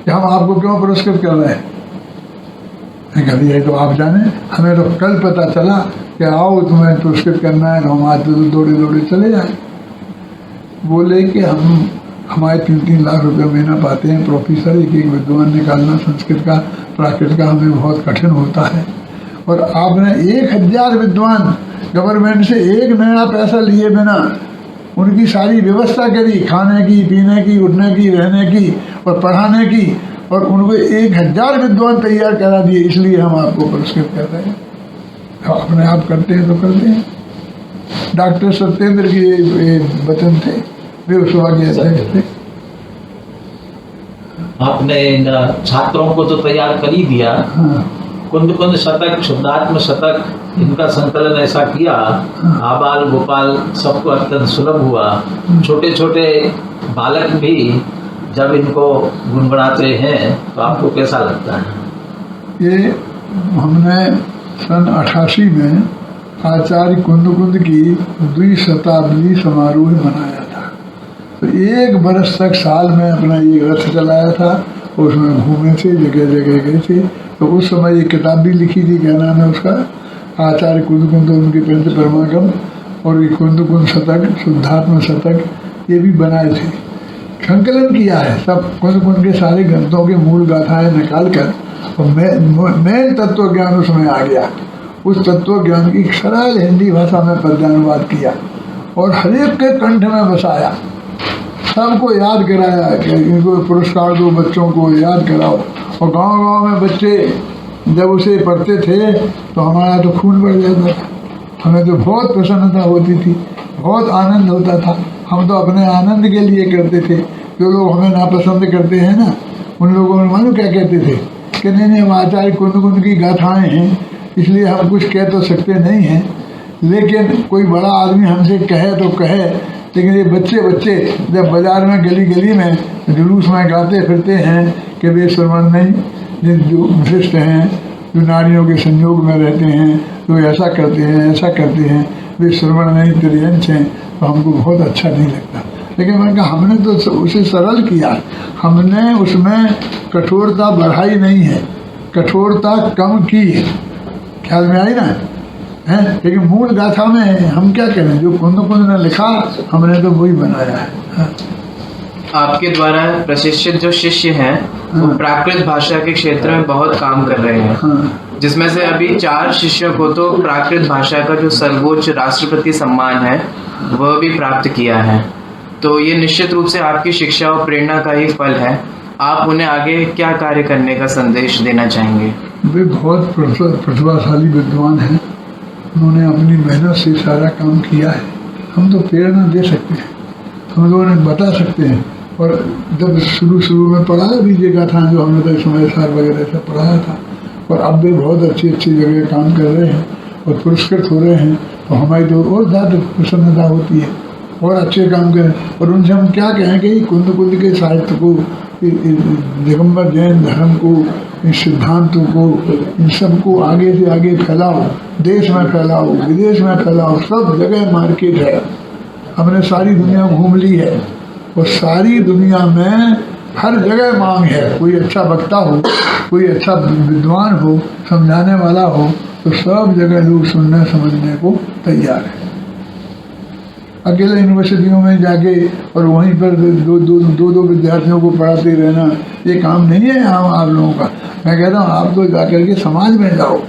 कि हम आपको क्यों पुरस्कृत कर रहे हैं। मैं कहा ये तो आप जाने, हमें तो कल पता चला कि आओ तुम्हें पुरस्कृत करना है, तो हम आज तो दौड़े दौड़े चले जाए। बोले कि हम हमारे 3-3 लाख रुपए महीना पाते हैं प्रोफेसर, एक विद्वान निकालना संस्कृत का प्राकृत का हमें बहुत कठिन होता है और आपने 1000 विद्वान गवर्नमेंट से एक नया पैसा लिए बिना उनकी सारी व्यवस्था करी, खाने की, पीने की, उठने की, रहने की और पढ़ाने की, और उनको 1000 विद्वान तैयार करा दिए। इसलिए हम आपको पुरस्कृत कर रहे हैं। अपने आप करते हैं तो करते हैं। डॉक्टर सत्येंद्र की ये वचन थे, वे उस वाक्य अध्यक्ष थे। आपने इन छात्रों को तो तैयार कर ही दिया। हाँ, कुंद कुंद शतक, शुद्धात्म शतक, इनका संकलन ऐसा किया, आबाल गोपाल सबको अत्यंत सुलभ हुआ। छोटे छोटे बालक भी जब इनको गुनगुनाते हैं तो आपको कैसा लगता है? ये हमने सन 88 में आचार्य कुंद की 2 शताब्दी समारोह मनाया था। तो 1 बरस तक साल में अपना ये रथ चलाया था, उसमें घूमे थे, जगह जगह गए थे। तो उस समय ये किताब भी लिखी थी, क्या नाम है उसका, आचार्य कुंद उनके पंच परमागम, और ये कुंद शतक, शुद्धात्म शतक, ये भी बनाए थे। संकलन किया है सब कुंद के सारे ग्रंथों के मूल गाथाएं निकाल कर, और मेन तत्व ज्ञान उसमें आ गया। उस तत्व ज्ञान की सरल हिंदी भाषा में पद्यानुवाद किया और हर एक के कंठ में बसाया, सबको याद कराया कि इनको पुरस्कार दो, बच्चों को याद कराओ। और गांव-गांव में बच्चे जब उसे पढ़ते थे तो हमारा तो खून बढ़ जाता था, हमें तो बहुत प्रसन्नता होती थी, बहुत आनंद होता था। हम तो अपने आनंद के लिए करते थे। जो लोग हमें नापसंद करते हैं ना, उन लोगों ने मालूम क्या कहते थे कि नहीं हम आचार्य कुंद की गाथाएं हैं, इसलिए हम कुछ कह तो सकते नहीं हैं, लेकिन कोई बड़ा आदमी हमसे कहे तो कहे। लेकिन ये बच्चे जब बाजार में गली गली में जुलूस में गाते फिरते हैं कि वे श्रवण नहीं, जो विशिष्ट हैं, जो नारियों के संयोग में रहते हैं, जो ऐसा करते हैं ऐसा करते हैं, वे श्रवण नहीं त्रियंश हैं, तो हमको बहुत अच्छा नहीं लगता। लेकिन मैंने कहा हमने तो उसे सरल किया, हमने उसमें कठोरता बढ़ाई नहीं है, कठोरता कम की है। ख्याल में आई ना है? लेकिन मूल गाथा में हम क्या करें, जो कुंद ने लिखा हमने तो वही बनाया है। हाँ। आपके द्वारा प्रशिक्षित जो शिष्य हैं वो प्राकृत भाषा के क्षेत्र में बहुत काम कर रहे हैं। हाँ। जिसमें से अभी 4 शिष्यों को तो प्राकृत भाषा का जो सर्वोच्च राष्ट्रपति सम्मान है वह भी प्राप्त किया है। तो ये निश्चित रूप से आपकी शिक्षा और प्रेरणा का ही फल है। आप उन्हें आगे क्या कार्य करने का संदेश देना चाहेंगे? वे बहुत प्रतिभाशाली विद्वान हैं, उन्होंने अपनी मेहनत से सारा काम किया है। हम तो प्रेरणा दे सकते हैं, हम लोगों ने बता सकते हैं। और जब शुरू में पढ़ाया भी ये गाथा जो हमने तो समय सार वगैरह से पढ़ाया था, और अब वे बहुत अच्छी जगह काम कर रहे हैं और पुरस्कृत हो रहे हैं, तो हमारी तो और ज़्यादा प्रसन्नता होती है और अच्छे काम करें। और उनसे हम क्या कहें कि कुंद के साहित्य को, दिगंबर जैन धर्म को, इस सिद्धांतों को, इन सबको आगे से आगे फैलाओ, देश में फैलाओ, विदेश में फैलाओ, सब जगह मार्केट है। हमने सारी दुनिया घूम ली है और सारी दुनिया में हर जगह मांग है। कोई अच्छा वक्ता हो, कोई अच्छा विद्वान हो, समझाने वाला हो, तो सब जगह लोग सुनने समझने को तैयार है। अकेले यूनिवर्सिटियों में जाके और वहीं पर दो विद्यार्थियों को पढ़ाते रहना, ये काम नहीं है आप लोगों का। मैं कहता हूँ आप तो जाकर के समाज में जाओ,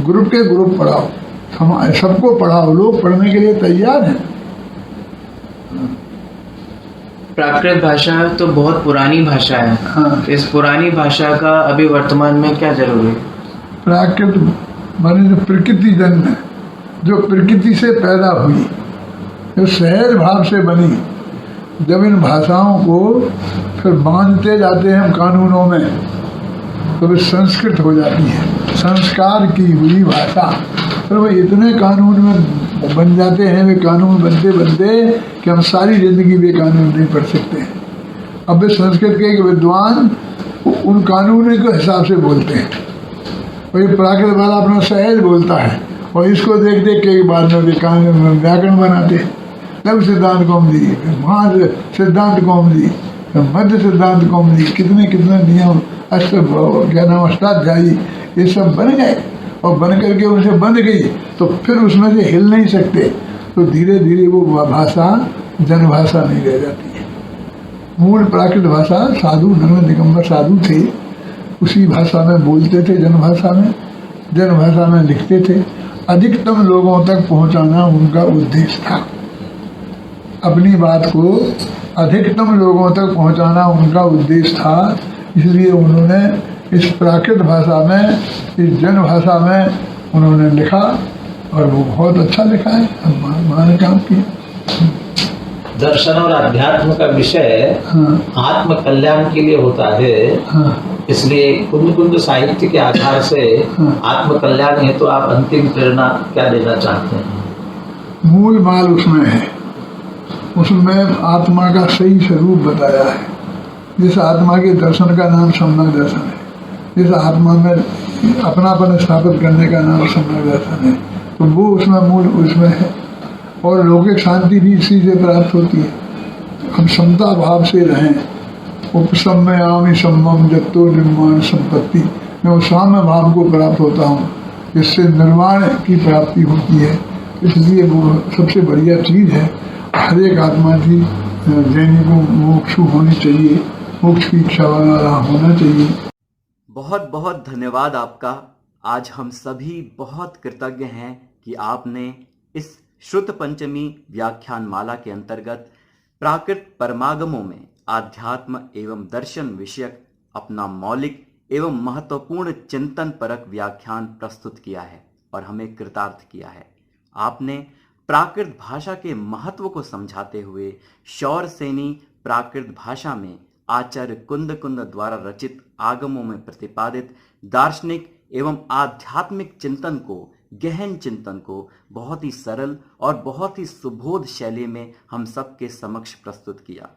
ग्रुप के ग्रुप पढ़ाओ, सबको पढ़ाओ, लोग पढ़ने के लिए तैयार हैं। प्राकृत भाषा तो बहुत पुरानी भाषा है। हाँ। इस पुरानी भाषा का अभी वर्तमान में क्या जरूरी है? प्राकृत माने जो प्रकृति जन्म है, जो प्रकृति से पैदा हुई, जो सहज भाव से बनी, जब इन भाषाओं को फिर बांधते जाते हैं हम कानूनों में, तो वे संस्कृत हो जाती है, संस्कार की हुई भाषा। फिर वो इतने कानून में बन जाते हैं, वे कानून बनते कि हम सारी जिंदगी वे कानून नहीं पढ़ सकते हैं। अब वे संस्कृत के एक विद्वान उन कानूनों के हिसाब से बोलते हैं, और ये प्राकृत वाला अपना सहज बोलता है, और इसको देख के बाद में व्याकरण बनाते हैं। लघु सिद्धांत कौमुदी, महान सिद्धांत कौमुदी, मध्य सिद्धांत कौमुदी, कितने नियम, अष्टाध्यायी, ये सब बन गए। और बन करके उनसे बंध गई तो फिर उसमें से हिल नहीं सकते, तो धीरे धीरे वो भाषा जनभाषा नहीं रह जाती है। मूल प्राकृत भाषा साधु नर्म दिगंबर साधु थे, उसी भाषा में बोलते थे, जनभाषा में लिखते थे। अधिकतम लोगों तक पहुंचाना उनका उद्देश्य था। अपनी बात को अधिकतम लोगों तक पहुंचाना उनका उद्देश्य था। इसलिए उन्होंने इस प्राकृत भाषा में, इस जन भाषा में उन्होंने लिखा और वो बहुत अच्छा लिखा है। भगवान ने काम किया। दर्शन और अध्यात्म का विषय आत्म कल्याण के लिए होता है। इसलिए कुंद कुंद साहित्य के आधार से आत्म कल्याण है, तो आप अंतिम प्रेरणा क्या देना चाहते हैं? मूल माल उसमें है, उसमें आत्मा का सही स्वरूप बताया है। जिस आत्मा के दर्शन का नाम सम्यक दर्शन है, जिस आत्मा में अपनापन स्थापित करने का नाम सम्यक दर्शन है, तो वो उसमें मूल उसमें है। और लौकिक शांति भी इसी से प्राप्त होती है। हम समता भाव से रहें। उपसम्मयामि सम्मम जत्तो निर्माण संपत्ति, मैं उस साम्य भाव को प्राप्त होता हूँ जिससे निर्माण की प्राप्ति होती है। इसलिए वो सबसे बढ़िया चीज़ है। हर एक आत्मा की जैनी को मोक्षु होनी चाहिए, मोक्ष की इच्छा वाला होना चाहिए। बहुत बहुत धन्यवाद आपका। आज हम सभी बहुत कृतज्ञ हैं कि आपने इस श्रुत पंचमी व्याख्यान माला के अंतर्गत प्राकृत परमागमों में आध्यात्म एवं दर्शन विषयक अपना मौलिक एवं महत्वपूर्ण चिंतन परक व्याख्यान प्रस्तुत किया है और हमें कृतार्थ किया है। आपने प्राकृत भाषा के महत्व को समझाते हुए शौर सेनी प्राकृत भाषा में आचार्य कुंद कुंद द्वारा रचित आगमों में प्रतिपादित दार्शनिक एवं आध्यात्मिक चिंतन को, गहन चिंतन को बहुत ही सरल और बहुत ही सुबोध शैली में हम सबके समक्ष प्रस्तुत किया।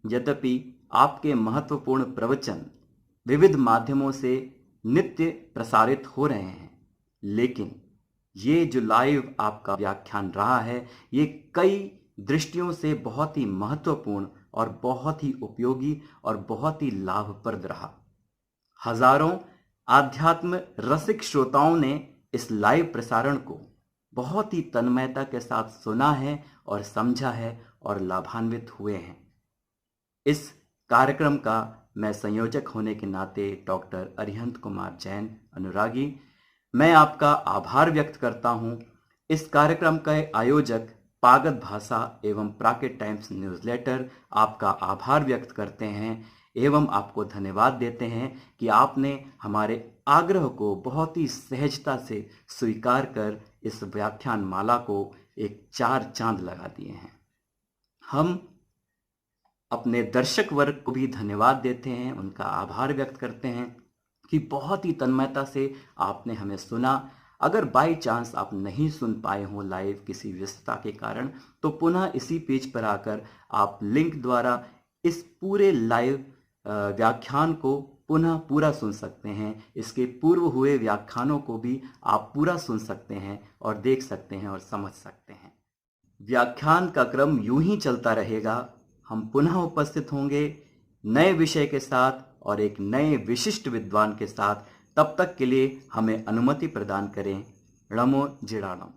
यद्यपि आपके महत्वपूर्ण प्रवचन विविध माध्यमों से नित्य प्रसारित हो रहे हैं, लेकिन ये जो लाइव आपका व्याख्यान रहा है, ये कई दृष्टियों से बहुत ही महत्वपूर्ण और बहुत ही उपयोगी और बहुत ही लाभप्रद रहा। हजारों आध्यात्म रसिक श्रोताओं ने इस लाइव प्रसारण को बहुत ही तन्मयता के साथ सुना है और समझा है और लाभान्वित हुए हैं। इस कार्यक्रम का मैं संयोजक होने के नाते डॉक्टर अरिहंत कुमार जैन अनुरागी, मैं आपका आभार व्यक्त करता हूं। इस कार्यक्रम के आयोजक पागत भाषा एवं प्राकृत टाइम्स न्यूज़लेटर आपका आभार व्यक्त करते हैं एवं आपको धन्यवाद देते हैं कि आपने हमारे आग्रह को बहुत ही सहजता से स्वीकार कर इस व्याख्यान माला को एक 4 चांद लगा दिए हैं। हम अपने दर्शक वर्ग को भी धन्यवाद देते हैं, उनका आभार व्यक्त करते हैं कि बहुत ही तन्मयता से आपने हमें सुना। अगर बाई चांस आप नहीं सुन पाए हों लाइव किसी व्यस्तता के कारण, तो पुनः इसी पेज पर आकर आप लिंक द्वारा इस पूरे लाइव व्याख्यान को पुनः पूरा सुन सकते हैं। इसके पूर्व हुए व्याख्यानों को भी आप पूरा सुन सकते हैं और देख सकते हैं और समझ सकते हैं। व्याख्यान का क्रम यूं ही चलता रहेगा। हम पुनः उपस्थित होंगे नए विषय के साथ और एक नए विशिष्ट विद्वान के साथ। तब तक के लिए हमें अनुमति प्रदान करें। णमो जिडाणम।